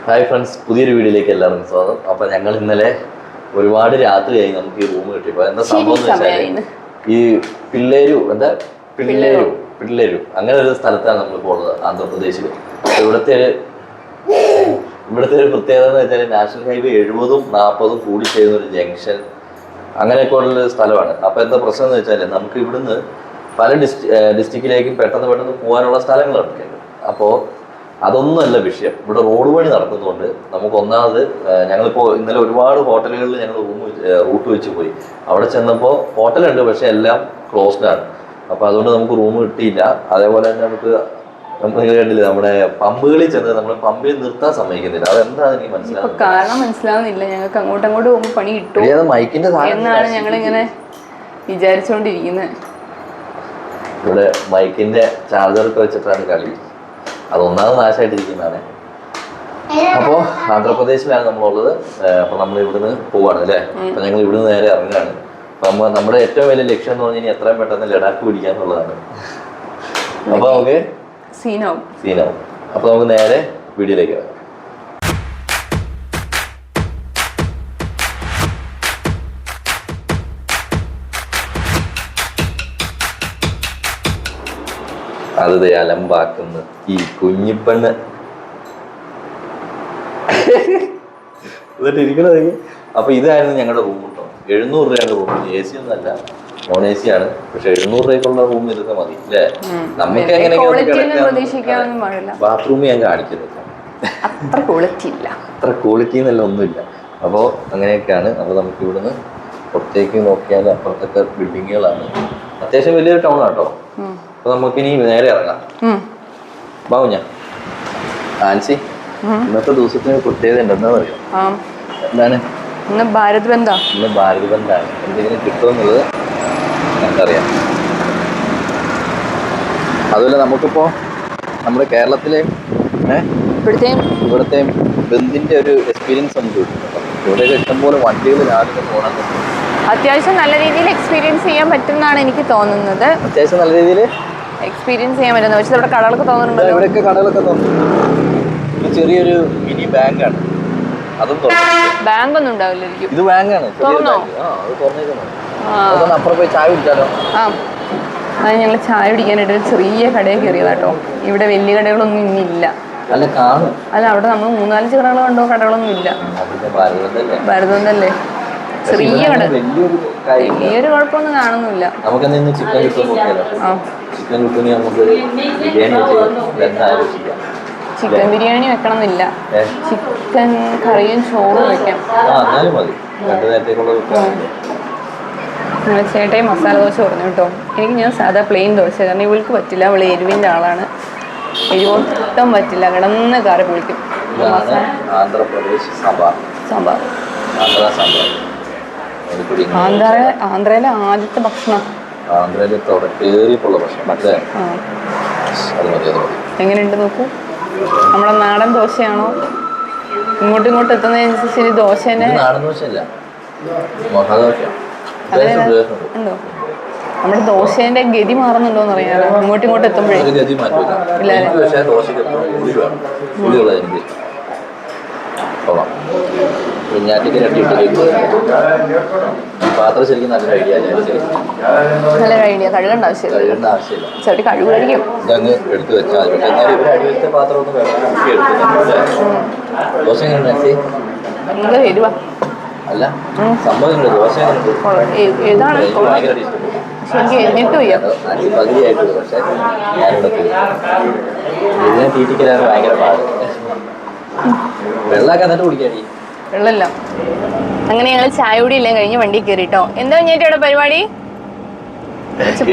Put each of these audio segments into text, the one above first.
Hi friends, പുതിയൊരു വീഡിയോയിലേക്ക് എല്ലാവർക്കും സ്വാഗതം. അപ്പോൾ ഞങ്ങൾ ഇന്നലെ ഒരുപാട് രാത്രിയായി നമുക്ക് ഈ റൂം കിട്ടിയപ്പോൾ എന്താ സംഭവം എന്ന് വെച്ചാൽ ഈ പിള്ളേരു അങ്ങനെ ഒരു സ്ഥലത്താണ് നമ്മൾ പോകുന്നത്, ആന്ധ്രാപ്രദേശിൽ. ഇവിടുത്തെ ഒരു പ്രത്യേകത എന്ന് വെച്ചാൽ നാഷണൽ ഹൈവേ 70ഉം 40ഉം കൂടി ചെയ്യുന്ന ഒരു ജംഗ്ഷൻ അങ്ങനെയൊക്കെ ഉള്ള സ്ഥലമാണ്. അപ്പോൾ എന്താ പ്രശ്നം എന്ന് വെച്ചാൽ നമുക്ക് ഇവിടുന്ന് പല ഡിസ്ട്രിക്റ്റിലേക്കും പെട്ടെന്ന് പോകാനുള്ള സ്ഥലങ്ങളുണ്ട്. അപ്പോൾ അതൊന്നുമല്ല വിഷയം. ഇവിടെ റോഡ് പണി നടക്കുന്നതുകൊണ്ട് നമുക്ക് ഒന്നാമത് ഞങ്ങളിപ്പോൾ ഇന്നലെ ഒരുപാട് ഹോട്ടലുകളിൽ ഞങ്ങൾ റൂട്ട് വെച്ച് പോയി. അവിടെ ചെന്നപ്പോൾ ഹോട്ടലുണ്ട്, പക്ഷെ എല്ലാം ക്ലോസ്ഡ് ആണ്. അപ്പോൾ അതുകൊണ്ട് നമുക്ക് റൂം കിട്ടിയില്ല. അതേപോലെ തന്നെ നമുക്ക് കണ്ടില്ല, നമ്മുടെ പമ്പുകളിൽ ചെന്ന് നമ്മൾ പമ്പിൽ നിർത്താൻ സമ്മതിക്കുന്നില്ല. അതെന്താണ് എനിക്ക് മനസ്സിലാവുന്നില്ല. ഞങ്ങൾക്ക് അങ്ങോട്ട് പോകുമ്പോൾ പണി കിട്ടും മൈക്കിന്റെ എന്നാണ് ഞങ്ങളിങ്ങനെ വിചാരിച്ചുകൊണ്ടിരിക്കുന്നത്. ഇവിടെ മൈക്കിന്റെ ചാർജറൊക്കെ വെച്ചിട്ടാണ് കളി. അതൊന്നാമത് നാശമായിട്ടിരിക്കുന്നതാണ്. അപ്പോൾ ആന്ധ്രാപ്രദേശിലാണ് നമ്മളുള്ളത്. അപ്പോൾ നമ്മൾ ഇവിടുന്ന് പോവാണ് അല്ലേ. അപ്പം ഞങ്ങൾ ഇവിടുന്ന് നേരെ ഇറങ്ങുകയാണ്. അപ്പം നമ്മുടെ ഏറ്റവും വലിയ ലക്ഷ്യം എന്ന് പറഞ്ഞാൽ എത്രയും പെട്ടെന്ന് ലഡാക്ക് പിടിക്കുക എന്നുള്ളതാണ്. അപ്പോൾ നമുക്ക് സീനാവും. അപ്പോൾ നമുക്ക് നേരെ വീഡിയോയിലേക്ക് വരാം. അത് അലമ്പാക്കുന്ന ഈ കുഞ്ഞിപ്പെണ്ണ് എന്നിട്ട് ഇരിക്കണത്. അപ്പൊ ഇതായിരുന്നു ഞങ്ങളുടെ റൂം കേട്ടോ. 700 രൂപയാണ് റൂം. AC ഒന്നല്ല, നോൺ AC ആണ്. പക്ഷെ 700 രൂപയ്ക്കുള്ള റൂം ഇതൊക്കെ മതി അല്ലേ. നമുക്ക് എങ്ങനെയൊക്കെ ബാത്റൂമിൽ ഞാൻ കാണിക്കുന്നില്ല, അത്ര ക്വാളിറ്റി എന്നല്ല ഒന്നുമില്ല. അപ്പോൾ അങ്ങനെയൊക്കെയാണ്. അപ്പോൾ നമുക്ക് ഇവിടുന്ന് പുറത്തേക്ക് നോക്കിയാൽ അപ്പുറത്തൊക്കെ ബിൽഡിങ്ങുകളാണ്. അത്യാവശ്യം വലിയൊരു ടൗൺ ആട്ടോ. അപ്പൊ നമുക്കിനി നേരെ ഇറങ്ങാം. ബാബുഞ്ഞ ആൻസി, ഇന്നത്തെ ദിവസത്തിന് പ്രത്യേകത ഉണ്ടെന്ന് അറിയാം. എന്താണ്? ഇന്ന് ഭാരത് ബന്ധാണ്. എന്തെങ്കിലും കിട്ടുമെന്നുള്ളത് നമുക്കറിയാം. അതുപോലെ നമുക്കിപ്പോ നമ്മുടെ കേരളത്തിലെ ഇവിടുത്തെ ബന്ധിന്റെ ഒരു എക്സ്പീരിയൻസ് നമുക്ക് കിട്ടുന്നുണ്ടോ? ഇവിടെ ഇഷ്ടംപോലെ വണ്ടികൾ രാവിലെ പോകണം. അത്യാവശ്യം നല്ല രീതിയിൽ എക്സ്പീരിയൻസ് ചെയ്യാൻ പറ്റുമെന്നാണ് എനിക്ക് തോന്നുന്നത്. അത്യാവശ്യം നല്ല രീതിയിൽ എക്സ്പീരിയൻസ് ചെയ്യാൻ പറ്റുന്നത്. പക്ഷെ ഇവിടെ കടകളൊക്കെ തോന്നുന്നുണ്ടോ? ഇവിടെയൊക്കെ കടകളൊക്കെ തോന്നുന്നു. ചെറിയൊരു മിനി ബാങ്കാണ്. അതും ബാങ്ക് ഒന്നും ഉണ്ടാവില്ലായിരിക്കും. ഇത് ബാങ്കാണ്. അപ്പുറം പോയി ചായ കുടിച്ചാലോ? അത് ഞങ്ങൾ ചായ കുടിക്കാനായിട്ട് ഒരു ചെറിയ കടയിൽ കയറിയതാട്ടോ. ഇവിടെ വലിയ കടകളൊന്നും ഇന്നില്ല. അല്ല, അവിടെ നമ്മൾ 3-4 കടകൾ കണ്ടോ? കടകളൊന്നും ഇല്ല. ഭാരതല്ലേ ചെറിയ കട. വലിയൊരു കുഴപ്പമൊന്നും കാണുന്നില്ല. ചിക്കൻ ബിരിയാണി വെക്കണം എന്നില്ല. ചിക്കൻ കറിയും ചോറും വെക്കാം. ചേട്ടായി മസാല ദോശ പറഞ്ഞു കേട്ടോ. ഞാൻ സാധാ പ്ലെയിൻ ദോശ, കാരണം ഇവൾക്ക് പറ്റില്ല. അവൾ എരിവിൻ്റെ ആളാണ്. എരിവൊട്ടും പറ്റില്ല. കിടന്ന് കറി പൊളിക്കും. സാമ്പാർ ആന്ധ്രയിലെ ആദ്യത്തെ ഭക്ഷണം. എങ്ങനെയുണ്ട് നോക്കൂ. നമ്മുടെ നാടൻ ദോശയാണോ? ഇങ്ങോട്ടും എത്തുന്നതിനനുസരിച്ച് ദോശേനെ ഉണ്ടോ? നമ്മുടെ ദോശേന്റെ ഗതി മാറുന്നുണ്ടോന്ന് അറിയാലോ. ഇങ്ങോട്ടും എത്തുമ്പോഴേ പാത്രം ശരിക്കും നല്ലൊരു ഐഡിയ. കഴുകേണ്ട ആവശ്യമില്ല. ചെറിയ കഴുകായിരിക്കും. ഇതങ്ങ് എടുത്തു വെച്ചാൽ മതി. പക്ഷെ ഇവർ അടിവലത്തെ പാത്രം ഒന്നും ദോശ എങ്ങനെ എരിവാ അല്ല സംഭവം ദോശ ഏതാണ് പകുതിയായിട്ടുള്ളൂ. പക്ഷെ ഞാനിവിടെ പോയി ഇതിനെ തീറ്റിക്കലാണ് ഭയങ്കര പാട്. വെള്ളമൊക്കെ എന്നിട്ട് കുടിക്കാടി. വെള്ളമില്ല. അങ്ങനെ ഞങ്ങൾ ചായ കൂടി എല്ലാം കഴിഞ്ഞ് വണ്ടി കയറിട്ടോ. എന്താ കഴിഞ്ഞിട്ട് പരിപാടി?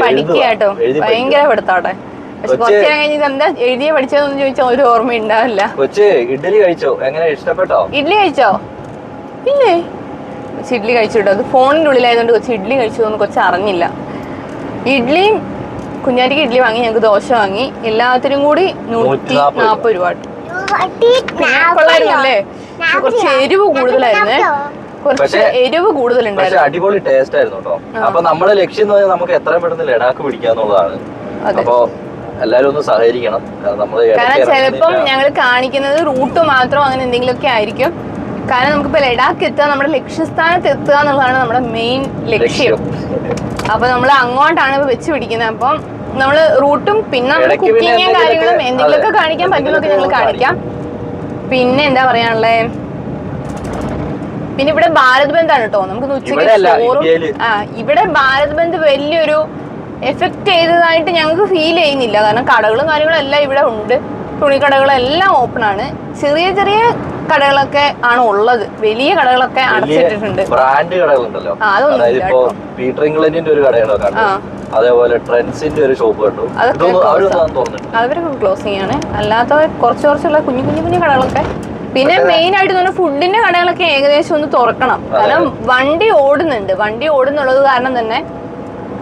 പഠിക്കുക കേട്ടോ. ഭയങ്കര പഠിത്താട്ടെ. പക്ഷെ കുറച്ചു നേരം കഴിഞ്ഞ് എന്താ എഴുതിയ പഠിച്ചതെന്ന് ചോദിച്ചാൽ ഒരു ഓർമ്മ ഉണ്ടാവില്ല. ഇഡ്ഡലി കഴിച്ചോ? എങ്ങനെ ഇഷ്ടപ്പെട്ടോ? ഇഡ്ഡലി കഴിച്ചോ? ഇല്ലേ, ഇഡ്ഡലി കഴിച്ചു കേട്ടോ. അത് ഫോണിന്റെ ഉള്ളിലായതുകൊണ്ട് കൊച്ചു ഇഡ്ഡലി കഴിച്ചതൊന്നും കൊച്ചു അറിഞ്ഞില്ല. ഇഡ്ഡലിയും കുഞ്ഞാറ്റിക്ക് ഇഡ്ഡലി വാങ്ങി, ഞങ്ങൾക്ക് ദോശ വാങ്ങി. എല്ലാത്തിനും കൂടി 140 രൂപ. കൊള്ളായിരുന്നല്ലേ? കുറച്ച് എരിവ് കൂടുതലായിരുന്നേ. അടിപൊളി ടേസ്റ്റ് ആയിരുന്നു കേട്ടോ. അപ്പൊ നമ്മുടെ ലക്ഷ്യം എന്ന് പറഞ്ഞാൽ നമുക്ക് എത്രയും പെട്ടെന്ന് ലഡാക്ക് പിടിക്കാന്നുള്ളതാണ്. അപ്പൊ എല്ലാരും ഒന്ന് സഹകരിക്കണം. കാരണം ചിലപ്പം ഞങ്ങൾ കാണിക്കുന്നത് റൂട്ട് മാത്രം അങ്ങനെ എന്തെങ്കിലുമൊക്കെ ആയിരിക്കും. കാരണം നമുക്കിപ്പോ ലഡാക്ക് എത്തുക, നമ്മുടെ ലക്ഷ്യസ്ഥാനത്ത് എത്തുക എന്നുള്ളതാണ് നമ്മുടെ മെയിൻ ലക്ഷ്യം. അപ്പൊ നമ്മൾ അങ്ങോട്ടാണ് ഇപ്പൊ വെച്ച് പിടിക്കുന്നത്. അപ്പം നമ്മള് റൂട്ടും പിന്നെ നമ്മുടെ കുക്കിങ്ങും കാര്യങ്ങളും എന്തെങ്കിലുമൊക്കെ കാണിക്കാൻ പറ്റുന്നൊക്കെ ഞങ്ങൾ കാണിക്കാം. പിന്നെ എന്താ പറയാനുള്ളേ, പിന്നെ ഇവിടെ ഭാരത് ബന്ദാണ് കേട്ടോ. നമുക്ക് ഉച്ചയ്ക്ക് ചോറും ഇവിടെ ഭാരത് ബന്ദ് വലിയൊരു എഫക്ട് ചെയ്തതായിട്ട് ഞങ്ങൾക്ക് ഫീൽ ചെയ്യുന്നില്ല. കാരണം കടകളും കാര്യങ്ങളും എല്ലാം ഇവിടെ ഉണ്ട്. തുണിക്കടകളെല്ലാം ഓപ്പൺ ആണ്. ചെറിയ ചെറിയ കടകളൊക്കെ ആണ് ഉള്ളത്. വലിയ കടകളൊക്കെ അടച്ചിട്ടിട്ടുണ്ട്. ബ്രാൻഡ് കടകളുണ്ടല്ലോ, അതേപോലെ ട്രെൻഡ്സിന്റെ ഒരു ഷോപ്പ് കണ്ടു, അവരൊക്കെ ക്ലോസിംഗ് ആണ്. അല്ലാത്ത കുറച്ചുള്ള കുഞ്ഞു കുഞ്ഞു കടകളൊക്കെ. പിന്നെ മെയിൻ ആയിട്ട് ഫുഡിന്റെ കടകളൊക്കെ ഏകദേശം ഒന്ന് തുറക്കണം. കാരണം വണ്ടി ഓടുന്നുള്ളത് കാരണം തന്നെ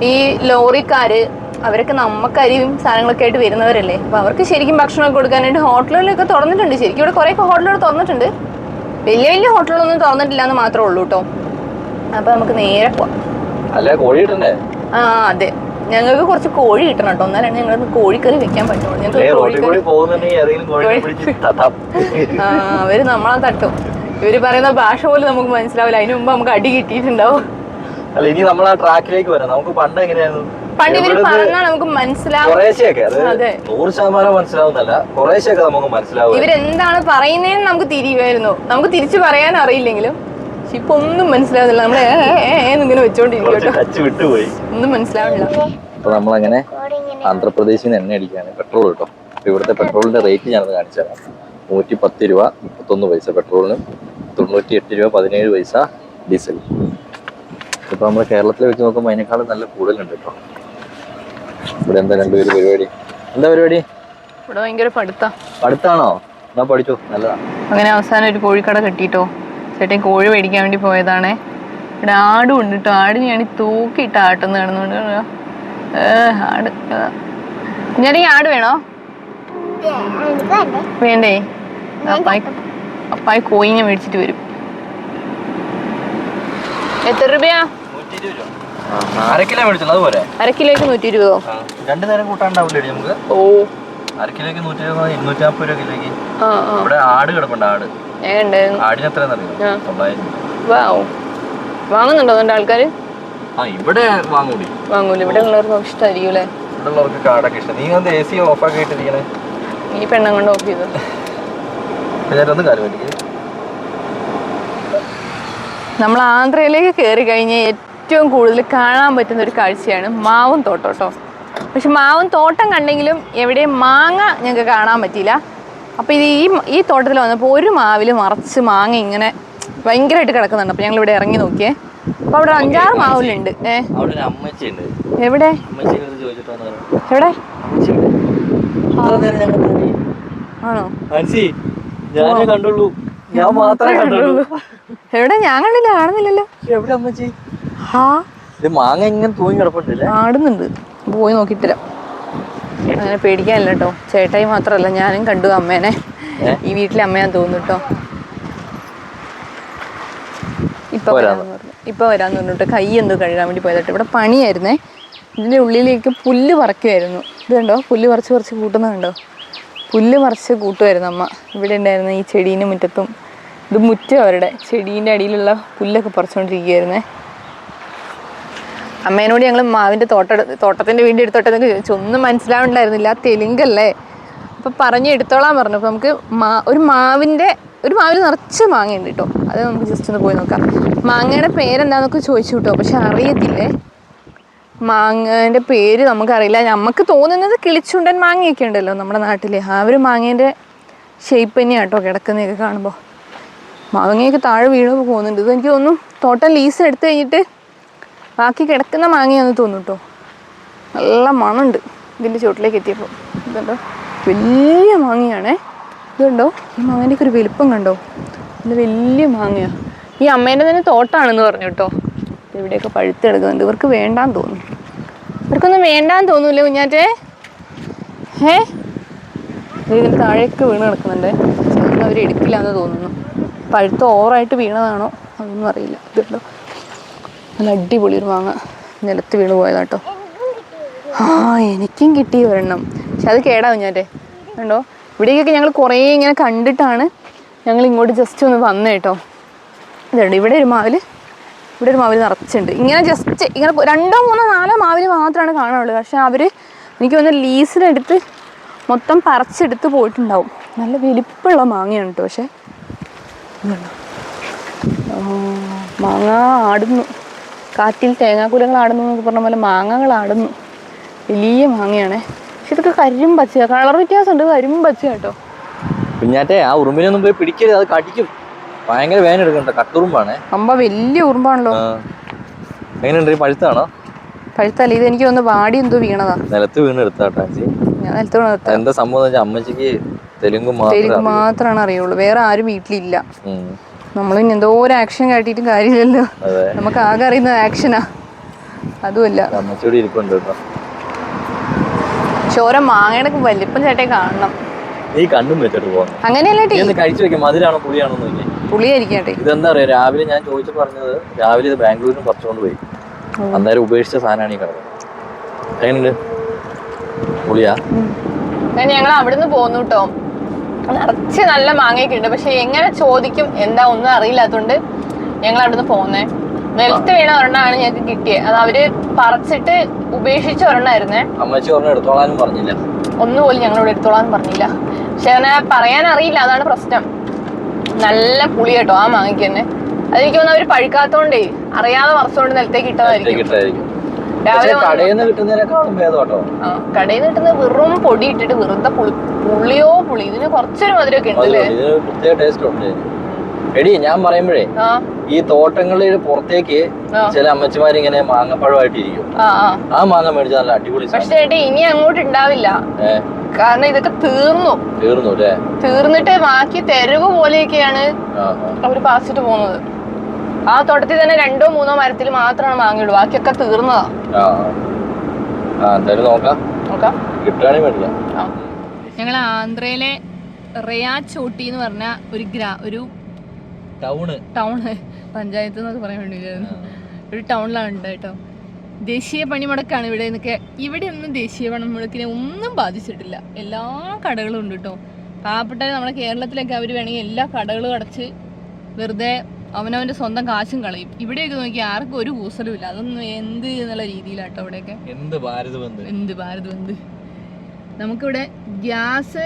ഈ ലോറിക്കാര് അവരൊക്കെ നമുക്ക് അരിയും സാധനങ്ങളൊക്കെ ആയിട്ട് വരുന്നവരല്ലേ. അപ്പൊ അവർക്ക് ശരിക്കും ഭക്ഷണമൊക്കെ കൊടുക്കാനായിട്ട് ഹോട്ടലുകളിലൊക്കെ തുറന്നിട്ടുണ്ട്. ശരിക്കും ഇവിടെ കുറെ ഹോട്ടലുകൾ തുറന്നിട്ടുണ്ട്. വലിയ വലിയ ഹോട്ടലുകളൊന്നും തുറന്നിട്ടില്ല എന്ന് മാത്രമേ ഉള്ളൂ കേട്ടോ. അപ്പൊ നമുക്ക് നേരെ പോവാം. അതെ, ഞങ്ങൾക്ക് കുറച്ച് കോഴി കിട്ടണം കേട്ടോ. എന്നാലാണ് ഞങ്ങൾക്ക് കോഴിക്കറി വെക്കാൻ പറ്റുള്ളൂ. അവര് നമ്മളെ തട്ടും. ഇവര് പറയുന്ന ഭാഷ പോലും നമുക്ക് മനസ്സിലാവില്ല. അതിന് മുമ്പ് നമുക്ക് അടി കിട്ടിയിട്ടുണ്ടാവും. ഇനി നമ്മൾ ആ ട്രാക്കിലേക്ക് വരാം. നമുക്ക് പണ്ട് എങ്ങനെയായിരുന്നു, പണ്ട് ഇവര് പറഞ്ഞാൽ നമുക്ക് മനസ്സിലാവും. 100% മനസ്സിലാവുന്നല്ല, കുറേശ്ശെയൊക്കെ നമുക്ക് മനസ്സിലാവും. ഇവരെന്താണ് പറയുന്നതെന്ന് നമുക്ക് തിരിയുമായിരുന്നു. നമുക്ക് തിരിച്ചു പറയാൻ അറിയില്ലെങ്കിലും. പക്ഷെ ഇപ്പൊ ഒന്നും മനസ്സിലാവുന്നില്ല. നമ്മള് ഇങ്ങനെ വെച്ചോണ്ടിരിക്കും, വിട്ടുപോയി, ഒന്നും മനസ്സിലാവില്ല. അപ്പൊ നമ്മളങ്ങനെ ആന്ധ്രാപ്രദേശിൽ നിന്ന് എണ്ണ അടിക്കാണ്, പെട്രോൾ കിട്ടും. അപ്പൊ ഇവിടുത്തെ പെട്രോളിന്റെ റേറ്റ് ഞാനത് കാണിച്ചു തരാം. 110 രൂപ 31 പൈസ പെട്രോളിനും, 98 രൂപ 17 പൈസ ഡീസൽ. ഇപ്പൊ നമ്മള് കേരളത്തിൽ വെച്ച് നോക്കുമ്പോൾ അതിനേക്കാളും നല്ല കൂടുതലുണ്ട് കേട്ടോ. ഇവിടെ എന്താ രണ്ടുപേര് പരിപാടി? എന്താ പരിപാടി? ഇവിടെ ഭയങ്കര പഠിത്താണോ? എന്നാ പഠിച്ചോ, നല്ലതാ. അങ്ങനെ അവസാനം ഒരു കോഴിക്കട കെട്ടിട്ടോ. ചേട്ടൻ കോഴി മേടിക്കാൻ വേണ്ടി പോയതാണേ. ഇവിടെ ആടും ഉണ്ട് കേട്ടോ. ആടിന് ഞാൻ തൂക്കിയിട്ട് ആട്ടുന്ന കാണുന്നുണ്ട്. ആട് ഞാൻ ഈ ആട് വേണോ? വേണ്ടേ? അപ്പായി കോഴിനെ മേടിച്ചിട്ട് വരും. എത്ര രൂപയാ? 120 രൂപ. അര കിലോയ്ക്ക് 120 രൂപ. 2 നേരം കൂട്ടാണ്ടാവില്ലേ നമുക്ക്? ഓ, അര കിലോയ്ക്ക് 120 രൂപ, 240 രൂപ കിലോയ്ക്ക്. ഇവിടെ ആട് കിടപ്പുണ്ട്. ആടിന് എത്രയാണെന്നറിയോ? 900. വാങ്ങുന്നുണ്ടോ അതുകൊണ്ട് ആൾക്കാര്? ഇവിടെ വാങ്ങൂല. ഇവിടെ ഉള്ളവർക്ക് ഇഷ്ടമായിരിക്കും. ഇവിടെ ഉള്ളവർക്ക് കാടൊക്കെ ഇഷ്ടം. നീ വന്ന് AC ഓഫ് ആക്കിയിട്ടിരിക്കണേ. ഈ പെണ്ണം കൊണ്ട് ഓഫ് ചെയ്തു. നമ്മൾ ആന്ധ്രയിലേക്ക് കയറി കഴിഞ്ഞ് ഏറ്റവും കൂടുതൽ കാണാൻ പറ്റുന്ന ഒരു കാഴ്ചയാണ് മാവും തോട്ടം കേട്ടോ. പക്ഷെ മാവും തോട്ടം കണ്ടെങ്കിലും എവിടെയും മാങ്ങ ഞങ്ങൾക്ക് കാണാൻ പറ്റിയില്ല. അപ്പോൾ ഇത് ഈ തോട്ടത്തിൽ വന്നപ്പോൾ ഒരു മാവിൽ മറച്ച് മാങ്ങ ഇങ്ങനെ ഭയങ്കരമായിട്ട് കിടക്കുന്നുണ്ട്. അപ്പോൾ ഞങ്ങൾ ഇവിടെ ഇറങ്ങി നോക്കിയേ. അപ്പോൾ അവിടെ 5-6 മാവിലുണ്ട്. എവിടെ എവിടെ ആണോ? എവിടെ? ഞാൻ കണ്ടില്ല, കാണുന്നില്ലല്ലോ. മാങ്ങ ഇങ്ങനെ തൂങ്ങി കിടപ്പുണ്ടല്ലേ? ആടുന്നുണ്ട്. പോയി നോക്കിയിട്ടില്ല. അങ്ങനെ പേടിക്കാനില്ല കേട്ടോ. ചേട്ടായി മാത്രല്ല, ഞാനും കണ്ടു അമ്മേനെ. ഈ വീട്ടിലെ അമ്മയാന്ന് തോന്നുന്നു കേട്ടോ. ഇപ്പൊ വരാന്ന് പറഞ്ഞിട്ട് കൈ എന്തോ കഴുകാൻ വേണ്ടി പോയതായിട്ട്. ഇവിടെ പണിയായിരുന്നേ. ഇതിന്റെ ഉള്ളിലേക്ക് പുല്ല് പറിക്കുമായിരുന്നു. ഇത് കണ്ടോ, പുല്ല് പറിച്ച് കൂട്ടുന്നുണ്ടോ? പുല്ല് പറിച്ച് കൂട്ടുമായിരുന്നു അമ്മ. ഇവിടെ ഉണ്ടായിരുന്ന ഈ ചെടീൻ്റെ മുറ്റത്തും. ഇത് മുറ്റം അവരുടെ. ചെടീൻ്റെ അടിയിലുള്ള പുല്ലൊക്കെ പറിച്ചുകൊണ്ടിരിക്കുകയായിരുന്നേ. അമ്മേനോട് ഞങ്ങൾ മാവിൻ്റെ തോട്ടത്തിൻ്റെ വീടിൻ്റെ എടുത്തോട്ടെന്നൊക്കെ ചോദിച്ചു. ഒന്നും മനസ്സിലാവുന്നുണ്ടായിരുന്നില്ല, തെലുങ്കല്ലേ. അപ്പോൾ പറഞ്ഞ് എടുത്തോളാൻ പറഞ്ഞു. അപ്പോൾ നമുക്ക് ഒരു മാവിൽ നിറച്ച് മാങ്ങയുണ്ട് കേട്ടോ. അത് നമുക്ക് ജസ്റ്റ് ഒന്ന് പോയി നോക്കാം. മാങ്ങയുടെ പേരെന്താണെന്നൊക്കെ ചോദിച്ചു കേട്ടോ. പക്ഷെ അറിയത്തില്ലേ, മാങ്ങേൻ്റെ പേര് നമുക്കറിയില്ല. നമുക്ക് തോന്നുന്നത് കിളിച്ചുണ്ടൻ മാങ്ങയൊക്കെ ഉണ്ടല്ലോ നമ്മുടെ നാട്ടിൽ. ആ ഒരു മാങ്ങേൻ്റെ ഷേപ്പ് തന്നെയാണ് കേട്ടോ കിടക്കുന്നതൊക്കെ കാണുമ്പോൾ. മാങ്ങയൊക്കെ താഴെ വീണ് പോകുന്നുണ്ട്. ഇത് എനിക്ക് തോന്നുന്നു തോട്ടം ലീസിന് എടുത്തു കഴിഞ്ഞിട്ട് ബാക്കി കിടക്കുന്ന മാങ്ങയാണെന്ന് തോന്നുന്നു കേട്ടോ. നല്ല മണമുണ്ട് ഇതിൻ്റെ ചുവട്ടിലേക്ക് എത്തിയപ്പോൾ. ഇതുണ്ടോ, വലിയ മാങ്ങയാണേ. ഇതുണ്ടോ, ഈ മാങ്ങേൻ്റെയൊക്കെ ഒരു വലിപ്പം കണ്ടോ? ഇത് വലിയ മാങ്ങയാണ്. ഈ അമ്മേൻ്റെ തന്നെ തോട്ടമാണെന്ന് പറഞ്ഞു കേട്ടോ. ഇവിടെയൊക്കെ പഴുത്തെടുക്കുന്നുണ്ട്. ഇവർക്ക് വേണ്ടാന്ന് തോന്നുന്നു. ഇവർക്കൊന്നും വേണ്ടാന്ന് തോന്നൂല്ലേ കുഞ്ഞാറ്റേ? ഇതിൻ്റെ താഴേക്ക് വീണ് കിടക്കുന്നുണ്ട്. ചിലപ്പോൾ അവർ എടുക്കില്ല എന്ന് തോന്നുന്നു. പഴുത്ത് ഓവറായിട്ട് വീണതാണോ അതൊന്നും അറിയില്ല. ഇതുണ്ടോ, നല്ല അടിപൊളി ഒരു മാങ്ങ നിലത്ത് വീണ് പോയതാട്ടോ. എനിക്കും കിട്ടി ഒരെണ്ണം. പക്ഷെ അത് കേടാവും ഞാൻ്റെ കണ്ടോ. ഇവിടേക്കൊക്കെ ഞങ്ങൾ കുറേ ഇങ്ങനെ കണ്ടിട്ടാണ് ഞങ്ങൾ ഇങ്ങോട്ട് ജസ്റ്റ് ഒന്ന് വന്നത് കേട്ടോ. ഇതുണ്ട് ഇവിടെ ഒരു മാവിൽ നിറച്ചുണ്ട്. ഇങ്ങനെ ജസ്റ്റ് ഇങ്ങനെ 2, 3, 4 മാവിൽ മാത്രമാണ് കാണാനുള്ളത്. പക്ഷെ അവർ എനിക്ക് തോന്നുന്നു ലീസിനെടുത്ത് മൊത്തം പറിച്ചെടുത്ത് പോയിട്ടുണ്ടാവും. നല്ല വലിപ്പമുള്ള മാങ്ങയാണ് കേട്ടോ. പക്ഷേ മാങ്ങ ആടുന്നു, കാറ്റിൽ തേങ്ങാക്കുലങ്ങൾ ആടുന്നു എന്നൊക്കെ പറഞ്ഞ പോലെ മാങ്ങകൾ ആടുന്നു. വലിയ മാങ്ങയാണേ. പക്ഷെ ഇതൊക്കെ കരിമ്പച്ച, കളർ വ്യത്യാസമുണ്ട്, കരിമ്പച്ച കേട്ടോ. കുഞ്ഞാറ്റെ ആ ഉറുമ്പിനൊന്നും പോയി പിടിക്കരുത്, അത് കടിക്കും. ഭയങ്കര വേദന എടുക്കണ്ട, കട്ടുറുമ്പാണേ. അമ്പ വലിയ ഉറുമ്പാണല്ലോ. എങ്ങനെയുണ്ട്, പഴുത്താണോ? പഴുത്തല്ല, ഇത് എനിക്ക് ഒന്ന് വാടി എന്തോ വീണതാ. നിലത്ത് വീണ് എടുത്താട്ടോ. ഞാൻ നിലത്ത് വീണെടുത്ത. എന്താ സംഭവം വെച്ചാൽ അമ്മച്ചിക്ക് തെലുങ്ക് മാത്രമാണ് അറിയുള്ളൂ, വേറെ ആരും വീട്ടിലില്ല. നമ്മൾ ഇനി എന്തോ ഒരു ആക്ഷൻ കാട്ടിയിട്ടും കാര്യമില്ലല്ലോ, നമുക്ക് ആകെ അറിയുന്ന ആക്ഷനാ. അതുമല്ല അമ്മച്ചോടി ഇരിപ്പുണ്ട് കേട്ടോ. ചോര മാങ്ങയുടെ വലിപ്പം ചേട്ടേ കാണണം. നീ കണ്ടും വെച്ചിട്ട് പോകുന്നു. അങ്ങനെയല്ലേ കഴിച്ചു വെക്കാം, മധുരാണോ പുളിയാണോ നോക്കി. പുളിയായിരിക്കട്ടെ. ഇതെന്താ പറയാ, രാവിലെ ഞാൻ ചോദിച്ചു പറഞ്ഞത്, രാവിലെ ഇത് ബാംഗ്ലൂരിനും പറിച്ചുകൊണ്ട് പോയി. അന്നേരം ഉപേക്ഷിച്ച സാധനമാണ് ഈ കിടക്കുന്നത്. എങ്ങനെയുണ്ട്, പുളിയാ? ഞങ്ങൾ അവിടുന്ന് പോന്നു കേട്ടോ. നിറച്ച് നല്ല മാങ്ങയൊക്കെ ഉണ്ട്. പക്ഷെ എങ്ങനെ ചോദിക്കും എന്താ ഒന്നും അറിയില്ലാത്തോണ്ട് ഞങ്ങൾ അവിടുന്ന് പോന്നേ. നിലത്ത് വീണ ഒരെണ്ണമാണ് ഞങ്ങൾക്ക് കിട്ടിയത്. അത് അവര് പറിച്ചിട്ട് ഉപേക്ഷിച്ച ഒരെണ്ണായിരുന്നേ. അമ്മച്ചി എടുത്തോളാനും പറഞ്ഞില്ല, ഒന്നുപോലും ഞങ്ങളോട് എടുത്തോളാന്ന് പറഞ്ഞില്ല. പക്ഷെ അങ്ങനെ പറയാൻ അറിയില്ല, അതാണ് പ്രശ്നം. നല്ല പുളി കേട്ടോ ആ മാങ്ങയ്ക്ക് തന്നെ. അതെനിക്ക് തോന്നുന്നു അവര് പഴുക്കാത്തോണ്ടേ അറിയാതെ വറച്ചോണ്ട് നിലത്തേക്ക് ഇട്ടതായിരിക്കും. രാവിലെ കടയിൽ നിന്ന് കിട്ടുന്നതിനേക്കാളും ഭേദമാട്ടോ. കടയിൽ നിന്ന് കിട്ടുന്ന വെറും പൊടി ഇട്ടിട്ട് വെറുതെ പുളി. ഇതിന് കുറച്ചൊരു മധുരമൊക്കെ ഉണ്ടല്ലേ, പ്രത്യേക ടേസ്റ്റ് ഉണ്ട്. എടി ഞാൻ പറയുമ്പോഴേ, ഈ തോട്ടങ്ങളിൽ പുറത്തേക്ക് ചില അമ്മച്ചിമാരിങ്ങനെ മാങ്ങപ്പഴമായിട്ടിരിക്കും. ആ മാങ്ങ മേടിച്ചാൽ നല്ല അടിപൊളി. പക്ഷേ ഇനി അങ്ങോട്ട് ഉണ്ടാവില്ല, കാരണം ഇതൊക്കെ തീർന്നു അല്ലേ. തീർന്നിട്ട് ബാക്കി തെരുവ് പോലെയൊക്കെയാണ് അവര് പാസിട്ട് പോകുന്നത്. ആ തോട്ടത്തിൽ തന്നെ 2, 3 മരത്തിൽ മാത്രമാണ് മാങ്ങയുള്ളൂ, ബാക്കിയൊക്കെ തീർന്നതാ. ഞങ്ങൾ ആന്ധ്രയിലെ റയാച്ചോട്ടി എന്ന് പറഞ്ഞ ഒരു ടൗണ് പഞ്ചായത്ത് എന്നൊക്കെ പറയാൻ വേണ്ടിയില്ലായിരുന്നു, ഒരു ടൗണിലാണ് ഉണ്ട് കേട്ടോ. ദേശീയ പണിമുടക്കാണ് ഇവിടെ നിന്നൊക്കെ. ഇവിടെ ഒന്നും ദേശീയ പണിമുടക്കിനെ ഒന്നും ബാധിച്ചിട്ടില്ല. എല്ലാ കടകളും ഉണ്ട് കേട്ടോ. പാവപ്പെട്ട നമ്മുടെ കേരളത്തിലൊക്കെ അവർ വേണമെങ്കിൽ എല്ലാ കടകളും അടച്ച് വെറുതെ അവനവന്റെ സ്വന്തം കാശും കളയും. ഇവിടെയൊക്കെ നോക്കി ആർക്കും ഒരു കൂസലും ഇല്ല. അതൊന്നും എന്ത് എന്നുള്ള രീതിയിലാട്ടോ ഇവിടെയൊക്കെ. എന്ത് ഭാരത് ബന്ദ്. നമുക്കിവിടെ ഗ്യാസ്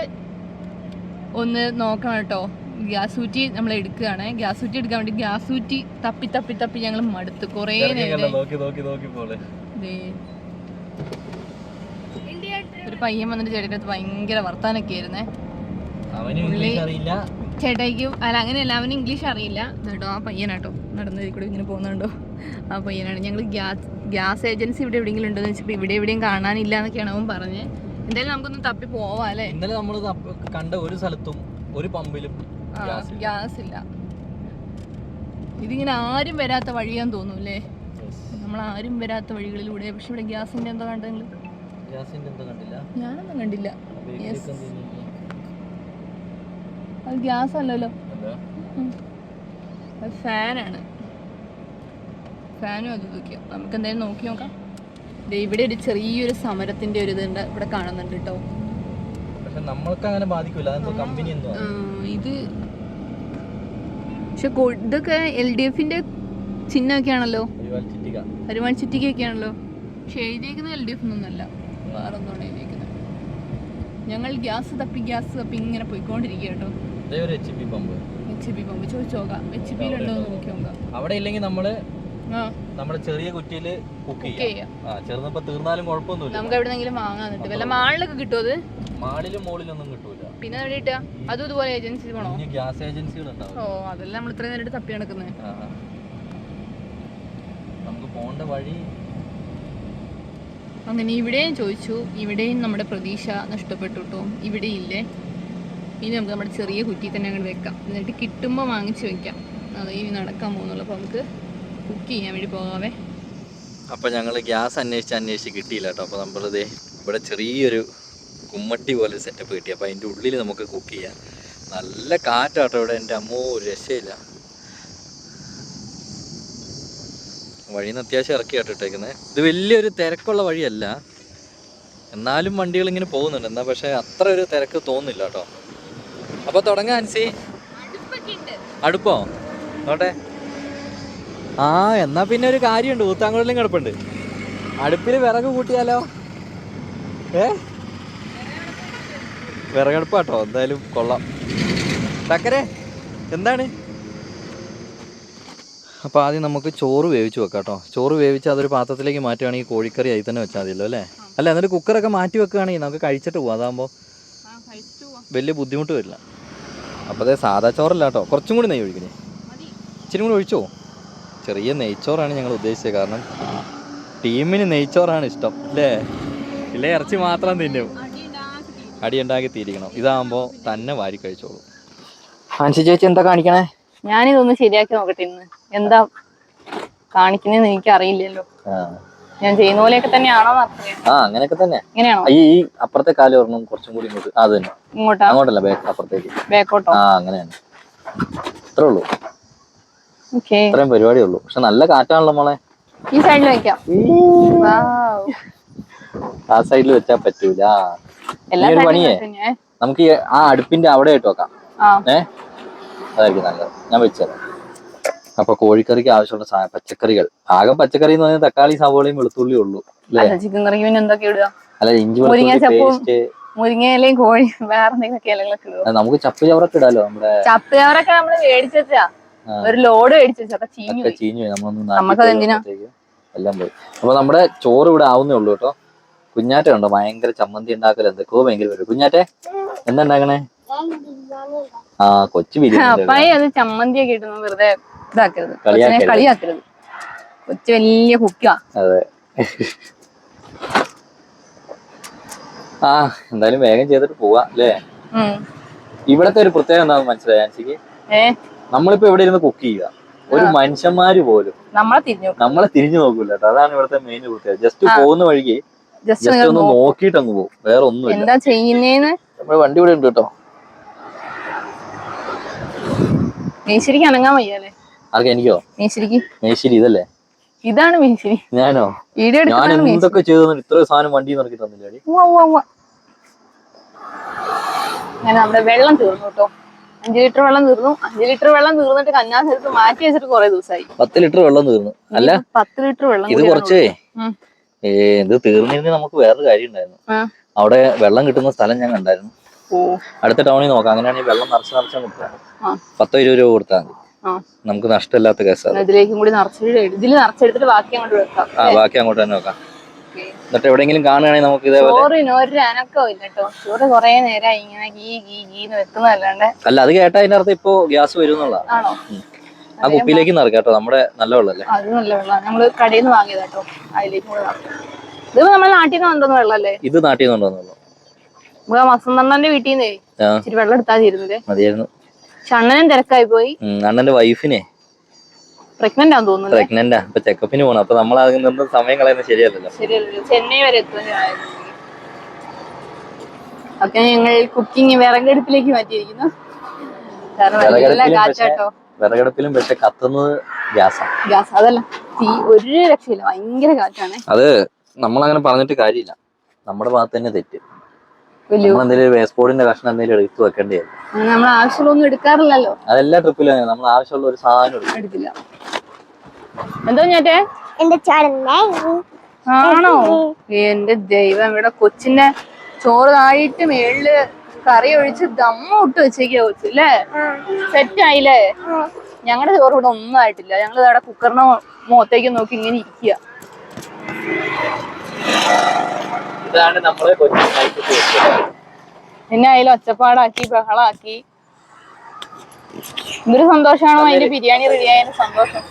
ഒന്ന് നോക്കണം കേട്ടോ. ഗ്യാസ് ഊറ്റി നമ്മൾ എടുക്കുകയാണ്. ഗ്യാസ് ഊറ്റി എടുക്കാൻ വേണ്ടി ഗ്യാസ് ഊറ്റി തപ്പി ഞങ്ങൾ മടുത്ത് കുറേ നേരം. ഒരു പയ്യൻ വന്നിട്ട് ചേട്ടൻ്റെ അടുത്ത് ഭയങ്കര വർത്താനൊക്കെ ആയിരുന്നേ. ചേട്ടായിക്കും അങ്ങനെയല്ല, അവന് ഇംഗ്ലീഷ് അറിയില്ല കേട്ടോ. ആ പയ്യനാട്ടോ നടന്നതിൽ കൂടെ ഇങ്ങനെ പോകുന്നുണ്ടോ, ആ പയ്യനാണ്. ഞങ്ങൾ ഗ്യാസ് ഏജൻസി ഇവിടെ എവിടെയെങ്കിലും ഉണ്ടോ എന്ന് വെച്ചപ്പോൾ ഇവിടെ എവിടെയും കാണാനില്ല എന്നൊക്കെയാണ് അവൻ പറഞ്ഞത്. എന്തായാലും നമുക്കൊന്ന് തപ്പി പോവാം അല്ലേ. ഇന്നലെ നമ്മൾ കണ്ട ഒരു സ്ഥലത്തും ഒരു പമ്പിലും ഗ്യാസ് ഇല്ല. ഇതിങ്ങനെ ആരും വരാത്ത വഴിയാന്ന് തോന്നൂല്ലേ, നമ്മൾ ആരും വരാത്ത വഴികളിലൂടെ. പക്ഷെ ഇവിടെ ഗ്യാസിന്റെ എന്താ കണ്ടത് നിങ്ങള്? ഞാനൊന്നും കണ്ടില്ല. അത് ഗ്യാസ് അല്ലല്ലോ, അത് ഫാനാണ്. ഫാനും അത് നോക്കിയോ, നമുക്ക് എന്തായാലും നോക്കി നോക്കാം. ഇവിടെ ഒരു ചെറിയൊരു സമരത്തിന്റെ ഒരു ഇതുണ്ട് ഇവിടെ കാണുന്നുണ്ട് കേട്ടോ. ഇത് പക്ഷെ ഇതൊക്കെ LDFന്റെ ചിഹ്നമൊക്കെയാണല്ലോ, ഒരുപാട് ചിറ്റിക്കൊക്കെയാണല്ലോ. പക്ഷെ എഴുതിയേക്കുന്നത് LDF ഒന്നല്ല, വേറെ ഒന്നുമാണ് എഴുതിയേക്കുന്നത്. ഞങ്ങൾ ഗ്യാസ് തപ്പി ഇങ്ങനെ പോയിക്കൊണ്ടിരിക്കുക കേട്ടോ. HEB പമ്പ് ചോദിച്ചു നോക്കാം, HEB ഉണ്ടോ എന്ന് നോക്കി നോക്കാം. അവിടെ ഇല്ലെങ്കിൽ നമ്മുടെ ചെറിയ കുറ്റിയില് കുക്ക് ചെയ്യാം. ചെറുതപ്പോ തീർന്നാലും കുഴപ്പമൊന്നുമില്ല, നമുക്ക് എവിടെന്നെങ്കിലും വാങ്ങാൻ കിട്ടും. വല്ല മാളിലൊക്കെ കിട്ടും അത്? മാളിലും മോളിലൊന്നും കിട്ടൂല. പിന്നെ എവിടെ കിട്ടുക? അതും ഇതുപോലെ ഏജൻസി പോണോ? ഗ്യാസ് ഏജൻസികൾ ഉണ്ടാവും. ഓ, അതെല്ലാം നമ്മൾ ഇത്രയും നേരിട്ട് തപ്പി നടക്കുന്നത്. നമുക്ക് പോണ്ട വഴി അങ്ങനെ ഇവിടെയും ചോദിച്ചു, ഇവിടെയും നമ്മുടെ പ്രതീക്ഷ നഷ്ടപ്പെട്ടു കേട്ടോ. ഇവിടെ ഇല്ലേ. ഇനി നമുക്ക് നമ്മുടെ ചെറിയ കുറ്റി തന്നെ അങ്ങോട്ട് വെക്കാം, എന്നിട്ട് കിട്ടുമ്പോൾ വാങ്ങിച്ച് വെക്കാം. അത് ഇനി നടക്കാൻ പോകുന്നുള്ളൂ. അപ്പോൾ നമുക്ക് കുക്ക് ചെയ്യാൻ വേണ്ടി പോകാവേ. അപ്പോൾ ഞങ്ങൾ ഗ്യാസ് അന്വേഷിച്ച് കിട്ടിയില്ല കേട്ടോ. അപ്പോൾ നമ്മളിത് ഇവിടെ ചെറിയൊരു കുമ്മട്ടി പോലെ സെറ്റപ്പ് കിട്ടി. അപ്പോൾ അതിൻ്റെ ഉള്ളിൽ നമുക്ക് കുക്ക് ചെയ്യാം. നല്ല കാറ്റാട്ടോ ഇവിടെ, എൻ്റെ അമ്മോ രക്ഷയില്ല. വഴിയിൽ നിന്ന് അത്യാവശ്യം ഇറക്കി ഇട്ടേക്കുന്നത്. ഇത് വലിയൊരു തിരക്കുള്ള വഴിയല്ല, എന്നാലും വണ്ടികൾ ഇങ്ങനെ പോകുന്നുണ്ട്. എന്നാ പക്ഷെ അത്ര ഒരു തിരക്ക് തോന്നുന്നില്ല കേട്ടോ. അപ്പൊ തുടങ്ങാൻ അൻസി. അടുപ്പോ നോട്ടെ. ആ എന്നാ പിന്നെ ഒരു കാര്യമുണ്ട്, ഊത്താങ്കുഴലും കിടപ്പുണ്ട്. അടുപ്പിൽ വിറക് കൂട്ടിയാലോ? വിറകടുപ്പാട്ടോ, എന്തായാലും കൊള്ളാം. ചക്കരെ എന്താണ്? അപ്പോൾ ആദ്യം നമുക്ക് ചോറ് വേവിച്ച് വെക്കാം കേട്ടോ. ചോറ് വേവിച്ച് അതൊരു പാത്രത്തിലേക്ക് മാറ്റുകയാണെങ്കിൽ കോഴിക്കറി ആയി തന്നെ വെച്ചാൽ മതിയല്ലോ അല്ലേ? അല്ല, എന്നിട്ട് കുക്കറൊക്കെ മാറ്റി വെക്കുകയാണെങ്കിൽ നമുക്ക് കഴിച്ചിട്ട് പോകാം. അതാകുമ്പോൾ വലിയ ബുദ്ധിമുട്ട് വരില്ല. അപ്പോൾ അതേ സാധാ ചോറല്ല കേട്ടോ, കുറച്ചും കൂടി നെയ്യ് ഒഴിക്കണേ. ഇച്ചിരി കൂടി ഒഴിച്ചോ. ചെറിയ നെയ്ച്ചോറാണ് ഞങ്ങൾ ഉദ്ദേശിച്ചത്, കാരണം ടീമിന് നെയ്ച്ചോറാണ് ഇഷ്ടം അല്ലേ? ഇല്ലേ ഇറച്ചി മാത്രം തിന്നും, അടി ഉണ്ടാക്കി തീരിക്കണം. ഇതാകുമ്പോൾ തന്നെ വാരി കഴിച്ചോളൂ. ആൻസി ചേച്ചി എന്താ കാണിക്കണേ? ഞാനിതൊന്ന് ശരിയാക്കി നോക്കട്ടെ ഇന്ന്. എന്താ കാണിക്കുന്നതെന്ന് എനിക്ക് അറിയില്ലല്ലോ. ഞാൻ ചെയ്യുന്ന പോലെയൊക്കെ തന്നെയാണോ? അങ്ങനെയൊക്കെ തന്നെ. ഇങ്ങനെയാണോ? ഈ അപ്പുറത്തെ കാല് ഒരെണ്ണം കുറച്ചും കൂടി ഇങ്ങോട്ട്. അത് തന്നെ. ഇങ്ങോട്ടാ? അങ്ങോട്ടല്ല, അപ്പുറത്തേക്ക്. ബാക്കോട്ടോ? അങ്ങനെയാണ്. ഇത്രേ ഉള്ളൂ. ഇത്രയും പരിപാടിയേ ഉള്ളൂ. പക്ഷെ നല്ല കാറ്റാണല്ലോ മോളെ. ഈ സൈഡിൽ വെക്കാം. ആ സൈഡിൽ വെച്ചാ പറ്റൂല. ഒരു പണിയേ, നമുക്ക് ആ അടുപ്പിന്റെ അവിടെ ആയിട്ട് വെക്കാം. അതായിരിക്കും നല്ലത്. ഞാൻ വെച്ചുതരാം. അപ്പൊ കോഴിക്കറിക്ക് ആവശ്യമുള്ള പച്ചക്കറികൾ, ആകെ പച്ചക്കറി എന്ന് പറഞ്ഞാൽ തക്കാളി, സവോളയും വെളുത്തുള്ളിയും ഉള്ളൂ അല്ലേ? ചിക്കൻ കറിക്ക് പിന്നെ എന്തൊക്കെ ഇടുക? അല്ല, ഇഞ്ചി വെളുത്തുള്ളി പേസ്റ്റ്, മുരിങ്ങയിലയും കോഴി വേറെ എന്തെങ്കിലുമൊക്കെ ഇലകളൊക്കെ ഇടുക. നമുക്ക് ചപ്പ് ചവറൊക്കെ ഇടാലോ. നമ്മുടെ ചപ്പ് ചവറൊക്കെ നമ്മള് മേടിച്ചാ ഒരു ലോഡ് മേടിച്ചാ ചീഞ്ഞു. എല്ലാം പോയി. അപ്പൊ നമ്മുടെ ചോറ് ഇവിടെ ആവുന്നേ ഉള്ളൂ കേട്ടോ. കുഞ്ഞാറ്റ ഉണ്ടോ ഭയങ്കര ചമ്മന്തി ഉണ്ടാക്കൽ എന്തൊക്കെയോ ഭയങ്കര വരും. കുഞ്ഞാറ്റെ എന്താ ഉണ്ടാക്കണേ? കൊച്ചു ബിരിയാണി. അത് ചമ്മന്തിയൊക്കെ ഇടുന്നു, വെറുതെ ഇതാക്കരുത്, കളിയാക്കരുത്. കൊച്ചു വലിയ കുക്കാ. അതെ. എന്തായാലും വേഗം ചെയ്തിട്ട് പോവാ അല്ലേ? ഇവിടത്തെ ഒരു പ്രത്യേകത എന്താണെന്ന് മനസ്സിലായി ആൻസിക്ക്? നമ്മളിപ്പോ ഇവിടെ ഇരുന്ന് കുക്ക് ചെയ്യുക, ഒരു മനുഷ്യന്മാര് പോലും നമ്മളെ തിരിഞ്ഞു നോക്കൂല കേട്ടോ. അതാണ് ഇവിടുത്തെ മെയിൻ പ്രത്യേകത. ജസ്റ്റ് പോകുന്ന വഴിക്ക് ജസ്റ്റ് ഒന്ന് നോക്കിയിട്ട് അങ്ങ് പോകും, വേറെ ഒന്നും എന്താ ചെയ്യുന്നേന്ന്. നമ്മുടെ വണ്ടി ഇവിടെ ഉണ്ട് കേട്ടോ. മേശിരിക്ക് അനങ്ങാൻ വയ്യല്ലേ? ആർക്കെ? എനിക്കോ? മേശിരി ഇതല്ലേ? ഇതാണ് മേശിരി. ഞാനോ? ഞാൻ എന്തൊക്കെ ചെയ്തു ഇത്ര സാധനം വണ്ടി ഇറക്കി തന്നില്ലേ? നമ്മുടെ വെള്ളം തീർന്നു കേട്ടോ. 5 ലിറ്റർ വെള്ളം തീർന്നു. 5 ലിറ്റർ വെള്ളം തീർന്നിട്ട് കഞ്ഞാസെടുത്ത് മാറ്റി വെച്ചിട്ട് കുറെ ദിവസമായി. 10 ലിറ്റർ വെള്ളം തീർന്നു. അല്ല, 10 ലിറ്റർ വെള്ളം ഇത് കുറച്ചേ ഇത് തീർന്നിരുന്ന നമുക്ക് വേറൊരു കാര്യം ഉണ്ടായിരുന്നു. അവിടെ വെള്ളം കിട്ടുന്ന സ്ഥലം ഞാൻ കണ്ടായിരുന്നു. അടുത്ത ടൗണിൽ നോക്കാം. അങ്ങനെയാണെങ്കിൽ വെള്ളം നിറച്ച് കൊടുക്കാം. 10-20 രൂപ കൊടുത്താൽ മതി. നമുക്ക് നഷ്ടമില്ലാത്ത കേസാണ്. ഇതിലേക്കും കൂടി ഇതിൽ നിറച്ചെടുത്തിട്ട് ബാക്കി അങ്ങോട്ട് വെക്കാം. ബാക്കി അങ്ങോട്ട് തന്നെ വെക്കാം. എന്നിട്ട് എവിടെയെങ്കിലും കാണുകയാണെങ്കിൽ നമുക്ക് ഇതേപോലെ ചോറിന് ഒരു അനക്കവും ഇല്ല കേട്ടോ. ചോറ് കുറെ നേരമായി ഇങ്ങനെ ഗീന്ന് വെക്കുന്നതല്ലാണ്ട്. അല്ല, അത് കേട്ടാ അതിന്റെ അർത്ഥം ഇപ്പൊ ഗ്യാസ് വരും എന്നുള്ളതാണ്. ആ കുപ്പിയിലേക്ക് നിറക്കാം കേട്ടോ. നമ്മുടെ നല്ല വെള്ളമല്ലേ? അത് നല്ല വെള്ളം. നമ്മള് കടയിൽ നിന്ന് വാങ്ങിയത് കേട്ടോ. അതിലേക്ക് കൂടെ ഇത് നമ്മുടെ നാട്ടിൽ നിന്ന് കൊണ്ടുവന്ന വെള്ളല്ലേ? ഇത് നാട്ടിൽ നിന്ന് കൊണ്ടുവന്നുള്ളൂ. വസന്തണ്ണന്റെ വീട്ടിൽ നിന്നേ ഇച്ചിരി വെള്ളം എടുത്താൽ തീരുന്നില്ലേ? മതിയായിരുന്നു. പക്ഷെ അണ്ണനും തിരക്കായി പോയി. അണ്ണന്റെ വൈഫിനെ പ്രഗ്നന്റ് ആണെന്ന് തോന്നുന്നു. പ്രഗ്നന്റാ. അപ്പൊ ചെക്കപ്പിന് പോകണം. അപ്പൊ നമ്മൾ അതിൽ നിന്ന് സമയം കളയുന്നത് ശരിയല്ലല്ലോ. ചെന്നൈ വരെ എത്തുകയായിരുന്നു. ഒക്കെ ഞങ്ങൾ കുക്കിംഗ് വിറകടുപ്പിലേക്ക് മാറ്റിയിരിക്കുന്നു. വിറകടുപ്പിലും പക്ഷെ കത്തുന്നത് ഗ്യാസ്. അതല്ല, തീ ഒരു രക്ഷയില്ല, ഭയങ്കര കാറ്റാണ്. അത് നമ്മളങ്ങനെ പറഞ്ഞിട്ട് കാര്യമില്ല. നമ്മുടെ ഭാഗത്ത് തന്നെ തെറ്റ്. നമ്മളെന്തെങ്കിലും വേസ്പോർട്ടിന്റെ കഷ്ണം എന്തെങ്കിലും എടുത്ത് വെക്കേണ്ടി വരും. നമ്മൾ ആവശ്യമുള്ളൊന്നും എടുക്കാറില്ലല്ലോ. അതെല്ലാ ട്രിപ്പിലും നമ്മൾ ആവശ്യമുള്ള ഒരു സാധനം എടുക്കില്ല. എന്തോ ഞാറ്റേ ആണോ? എന്റെ ദൈവം, ഇവിടെ കൊച്ചിന്റെ ചോറ് ആയിട്ട് മേളില് കറി ഒഴിച്ച് ദമ്മ ഇട്ട് വെച്ചേക്കാ കൊച്ചു അല്ലേ? സെറ്റ് ആയില്ലേ? ഞങ്ങളുടെ ചോറ് ഇവിടെ ഒന്നും ആയിട്ടില്ല. ഞങ്ങൾ ഇവിടെ കുക്കറിന്റെ മുഖത്തേക്ക് നോക്കി ഇങ്ങനെ ഇരിക്കുക. ഇതാണ് നമ്മളെ പിന്നെ അതിൽ ഒച്ചപ്പാടാക്കി ബഹളാക്കി. എന്തൊരു സന്തോഷമാണോ അതിന്റെ ബിരിയാണി റെഡിയായ സന്തോഷം.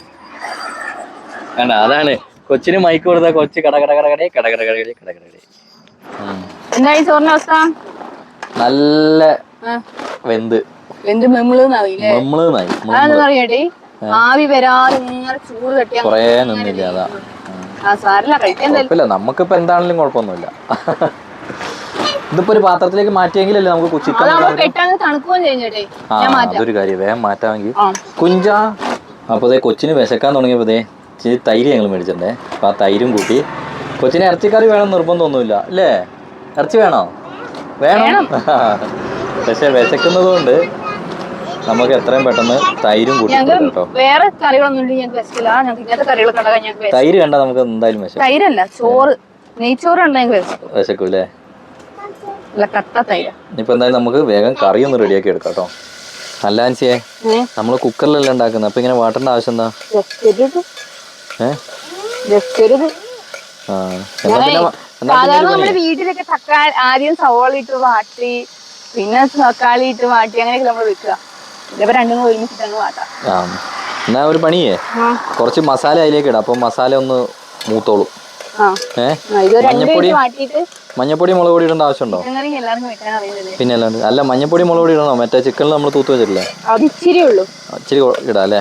അതാണ് കൊച്ചിന് മൈക്ക് കൊടുത്ത കൊച്ചു കടകടകടകടേ കടകടകടകടേ കടകടകടേ. എന്തായി ചോറിന്റെ അവസ്ഥ? നല്ല വെന്ത് അറിയട്ടെ. ആവി വരാതെ ഇങ്ങനെ ചൂട് തട്ടിയാ കൊറേ നിന്നില്ല. അതാ നമുക്കിപ്പോ എന്താണെങ്കിലും കുഴപ്പമൊന്നുമില്ല. ഇതിപ്പോ ഒരു പാത്രത്തിലേക്ക് മാറ്റിയെങ്കിലല്ലേ നമുക്ക് ചിക്കൻ. അതൊരു കാര്യം, വേഗം മാറ്റാമെങ്കിൽ. കുഞ്ചാ അപ്പൊ കൊച്ചിന് വിശക്കാൻ തുടങ്ങിയപ്പോ ഇച്ചിരി തൈര് ഞങ്ങൾ മേടിച്ചിട്ടുണ്ടേ. അപ്പൊ ആ തൈരും കൂട്ടി. കൊച്ചിന് ഇറച്ചിക്കറി വേണം നിർബന്ധമൊന്നുമില്ല അല്ലേ? ഇറച്ചി വേണോ? വേണം. പക്ഷെ വിശക്കുന്നത് കൊണ്ട് നമുക്ക് എത്രയും പെട്ടെന്ന് തൈരും കൂട്ടി കേട്ടോ. വേറെ കറികളൊന്നും ഇങ്ങനത്തെ കറികളൊക്കെ തൈര് കണ്ടാൽ നമുക്ക് എന്തായാലും വിശക്കും. തൈരല്ല, ചോറ്, നെയ്ച്ചോറ് വിശക്കും അല്ലേ? കട്ട തൈര്. ഇനിയിപ്പോ എന്തായാലും നമുക്ക് വേഗം കറി ഒന്ന് റെഡിയാക്കി എടുക്കാം കേട്ടോ. അല്ല ആൻസിയെ, നമ്മള് കുക്കറിലല്ല ഉണ്ടാക്കുന്നത്, അപ്പൊ ഇങ്ങനെ വാട്ടേണ്ട ആവശ്യം എന്താ? സാധാരണ നമ്മുടെ വീട്ടിലൊക്കെ തക്കാളി ആദ്യം സവോള ഇട്ട് വാട്ടി പിന്നെ തക്കാളി ഇട്ട് വാട്ടി അങ്ങനെയൊക്കെ നമ്മൾ വെക്കുക. ഇതിപ്പോ രണ്ടും കൂടെ ഒരുമിച്ചിട്ടാണ് വാട്ടാം. എന്നാ ഒരു പണിയേ, കുറച്ച് മസാല അതിലേക്ക് ഇടാം, അപ്പൊ മസാല ഒന്ന് മൂത്തോളും. മഞ്ഞപ്പൊടി മുളക് പൊടി ഇടേണ്ട ആവശ്യമുണ്ടോ? പിന്നെ അല്ലാണ്ട് അല്ല, മഞ്ഞപ്പൊടി മുളക് പൊടി ഇടണോ? മറ്റേ ചിക്കനിൽ നമ്മൾ തൂത്ത് വെച്ചിട്ടില്ലേ, ഇച്ചിരി ഇടാം അല്ലേ?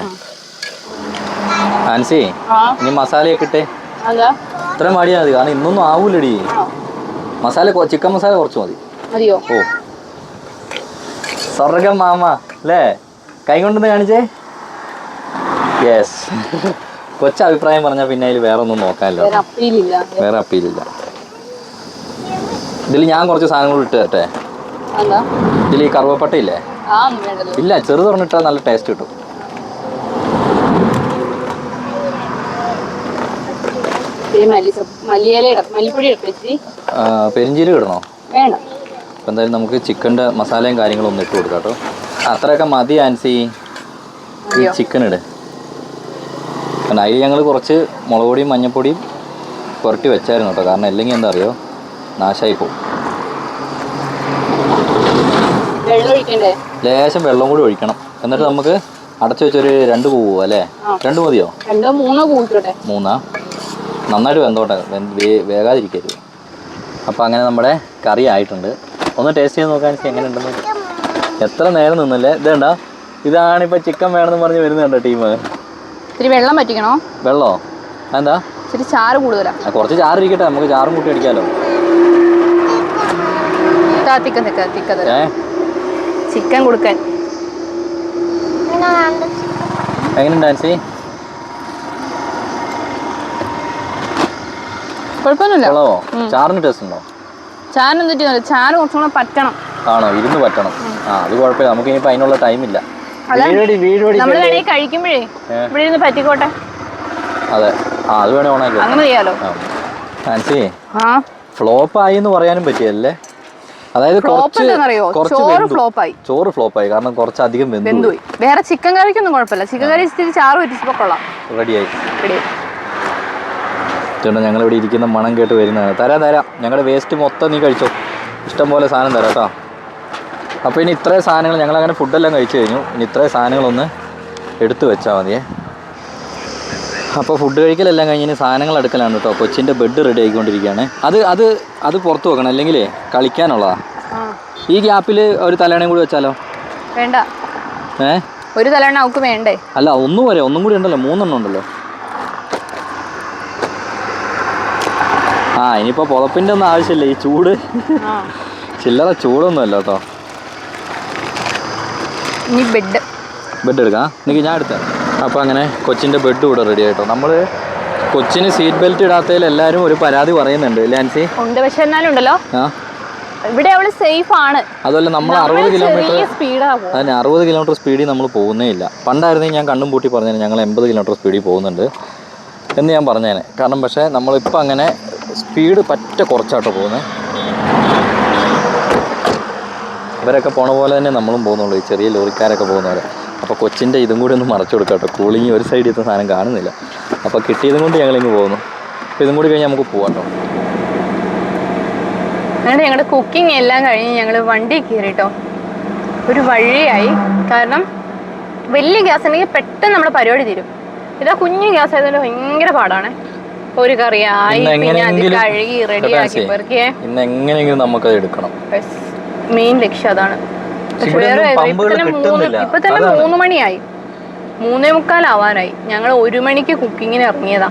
ആൻസി, ഇനി മസാലയൊക്കെ ഇട്ടേ. ഇത്ര മടിയാ മതി, കാരണം ഇന്നൊന്നും ആവൂലടി. മസാല ചിക്കൻ മസാല കുറച്ച് മതി. ഓ സ്വർഗം മാമ അല്ലേ? കൈ കൊണ്ടൊന്ന് കാണിച്ചേ. യെസ്. കൊച്ച അഭിപ്രായം പറഞ്ഞാൽ പിന്നെ അതിൽ വേറെ ഒന്നും നോക്കാനില്ല, വേറെ അപ്പീലില്ല. ഇതിൽ ഞാൻ കുറച്ച് സാധനങ്ങൾ ഇട്ട് തരട്ടെ. ഇതിൽ ഈ കറുവപ്പട്ട ഇല്ലേ? ഇല്ല, ചെറു തുറന്നിട്ടാൽ നല്ല ടേസ്റ്റ് കിട്ടും. പെരിഞ്ചീരകം ഇടണോ? അപ്പം എന്തായാലും നമുക്ക് ചിക്കൻ്റെ മസാലയും കാര്യങ്ങളും ഒന്ന് ഇട്ട് കൊടുക്കാം കേട്ടോ. അത്രയൊക്കെ മതി ആൻസി. ഈ ചിക്കൻ ഇട്. കാരണം അതിൽ ഞങ്ങൾ കുറച്ച് മുളക് പൊടിയും മഞ്ഞപ്പൊടിയും പുരട്ടി വെച്ചായിരുന്നു കേട്ടോ. കാരണം അല്ലെങ്കിൽ എന്താ അറിയോ, നാശമായി പോകും. ലേശം വെള്ളം കൂടി ഒഴിക്കണം. എന്നിട്ട് നമുക്ക് അടച്ചു വെച്ചൊരു 2 പോവോ അല്ലേ? 2 മതിയോ? 3 നന്നായിട്ട് വെന്തോട്ടെ, വേകാതിരിക്കരുത്. അപ്പോൾ അങ്ങനെ നമ്മുടെ കറി ആയിട്ടുണ്ട്. ഒന്ന് ടേസ്റ്റ് ചെയ്ത് നോക്കാൻ എങ്ങനെ ഉണ്ടെന്ന്. എത്ര നേരം നിന്നല്ലേ. ഇതേണ്ട, ഇതാണിപ്പോൾ ചിക്കൻ വേണമെന്ന് പറഞ്ഞ് വരുന്നുണ്ടോ ടീം. ഇത്തിരി വെള്ളം പറ്റിക്കണോ? വെള്ളോ? എന്താ ഇച്ചിരി ചാറ് കൂടുതലാണ്. കുറച്ച് ചാറ് ഇരിക്കട്ടെ, നമുക്ക് ചാറും കൂട്ടി അടിക്കാമല്ലോ. ചിക്കൻ കൊടുക്കാൻ എങ്ങനെയുണ്ട് ആൻസി? കുഴപ്പമൊന്നുമില്ല. ചാറിന് ടേസ്റ്റ് ഉണ്ടോ? ചാറിന് തെറ്റില്ല, ചാറ് കുറച്ചും കൂടെ പറ്റണം. ആണോ? ഇരുന്ന് പറ്റണം. അത് കുഴപ്പമില്ല, നമുക്ക് ഇനിയിപ്പോൾ അതിനുള്ള ടൈമില്ല. നമ്മൾ കഴിക്കുമ്പോഴേ ഇവിടെ ഇരുന്ന് പറ്റിക്കോട്ടെ. അതെ, അത് വേണേ ഓണാക്കി അങ്ങനെ ചെയ്യാലോ. ആൻസി, ഫ്ലോപ്പ് ആയി എന്ന് പറയാനും പറ്റിയല്ലേ? അതായത് ചോറ് ഫ്ലോപ്പായി കാരണം കുറച്ചധികം വെന്തുപോയി. വേറെ ചിക്കൻ കറിക്കൊന്നും കുഴപ്പമില്ല, ചിക്കൻ കറി ഇത്തിരി ചാറ് വെച്ചിട്ട് കൊള്ളാം. റെഡിയായി. ചേട്ടാ, ഞങ്ങളിവിടെ ഇരിക്കുന്ന മണം കേട്ട് വരുന്നതാണ്. തരാം, ഞങ്ങളുടെ വേസ്റ്റ് മൊത്തം നീ കഴിച്ചോ, ഇഷ്ടം പോലെ സാധനം തരാം കേട്ടോ. അപ്പോൾ ഇനി ഇത്രയും സാധനങ്ങൾ ഞങ്ങളങ്ങനെ ഫുഡെല്ലാം കഴിച്ചു കഴിഞ്ഞു. ഇനി ഇത്രയും സാധനങ്ങളൊന്ന് എടുത്തു വെച്ചാൽ മതിയേ. അപ്പോൾ ഫുഡ് കഴിക്കലെല്ലാം കഴിഞ്ഞ് ഇനി സാധനങ്ങൾ എടുക്കലാണ് കേട്ടോ. കൊച്ചിൻ്റെ ബെഡ് റെഡി ആയിക്കൊണ്ടിരിക്കുകയാണ്. അത് പുറത്ത് വെക്കണം, അല്ലെങ്കിൽ കളിക്കാനുള്ളതാ. ഈ ഗ്യാപ്പിൽ ഒരു തലയണയും കൂടി വെച്ചാലോ? വേണ്ട. ഒരു തലയണ അവൾക്ക് വേണ്ടേ? അല്ല, ഒന്നും കൂടി ഉണ്ടല്ലോ, 3 എണ്ണം ഉണ്ടല്ലോ. ഇനിയിപ്പോൾ പുതപ്പിൻ്റെ ഒന്നും ആവശ്യമില്ല. ഈ ചൂട് ചില്ലറ ചൂടൊന്നും അല്ല കേട്ടോ. ബെഡ് എടുക്കാം, എനിക്ക് ഞാൻ എടുത്തേ. അപ്പോൾ അങ്ങനെ കൊച്ചിൻ്റെ ബെഡ് ഇവിടെ റെഡി ആയിട്ടോ. നമ്മൾ കൊച്ചിന് സീറ്റ് ബെൽറ്റ് ഇടാത്തതിൽ എല്ലാവരും ഒരു പരാതി പറയുന്നുണ്ട് അല്ലേ ആൻസി? പക്ഷെ എന്നാലും ഉണ്ടല്ലോ, ഇവിടെ അവള് സേഫ് ആണ്. അതുപോലെ നമ്മൾ 60 കിലോമീറ്റർ സ്പീഡിൽ നമ്മൾ പോകുന്നേ ഇല്ല. പണ്ടായിരുന്നെങ്കിൽ ഞാൻ കണ്ണും പൂട്ടി പറഞ്ഞേനെ ഞങ്ങൾ 80 കിലോമീറ്റർ സ്പീഡിൽ പോകുന്നുണ്ട് എന്ന് ഞാൻ പറഞ്ഞേനെ. കാരണം പക്ഷേ നമ്മളിപ്പോൾ അങ്ങനെ സ്പീഡ് പറ്റ കുറച്ചാട്ടോ പോകുന്നത്. ഇവരൊക്കെ പോണ പോലെ തന്നെ നമ്മളും പോകുന്നുള്ളൂ, ഈ ചെറിയ ലോറിക്കാരൊക്കെ പോകുന്നവരെ. അപ്പോൾ കൊച്ചിൻ്റെ ഇതും കൂടി ഒന്ന് മറച്ചു കൊടുക്കാം കേട്ടോ. കൂളിങ് ഒരു സൈഡിൽ എത്തുന്ന സാധനം കാണുന്നില്ല. അപ്പോൾ കിട്ടിയതും കൊണ്ട് ഞങ്ങളിങ്ങ് പോകുന്നു. അപ്പോൾ ഇതും കൂടി കഴിഞ്ഞ് നമുക്ക് പോകാം കേട്ടോ. അങ്ങനെ ഞങ്ങളുടെ കുക്കിംഗ് എല്ലാം കഴിഞ്ഞ് ഞങ്ങൾ വണ്ടി കയറിട്ടോ. ഒരു വഴിയായി. കാരണം വലിയ ഗ്യാസ് ഉണ്ടെങ്കിൽ പെട്ടെന്ന് നമ്മുടെ പരിപാടി തീരും. ഇതാ കുഞ്ഞു ഗ്യാസ് ആയതുകൊണ്ട് ഭയങ്കര പാടാണ്. ഒരു കറിയായി പിന്നെ അത് കഴുകി റെഡിയാക്കി പെറുക്കിയേ. ഇന്ന് എങ്ങനെയെങ്കിലും നമുക്കത് എടുക്കണം. മെയിൻ ലക്ഷ്യം അതാണ്. പക്ഷെ വേറെ ഇപ്പൊ തന്നെ 3 മണിയായി, 3:45 ആവാനായി. ഞങ്ങൾ 1 മണിക്ക് കുക്കിങ്ങിന് ഇറങ്ങിയതാ.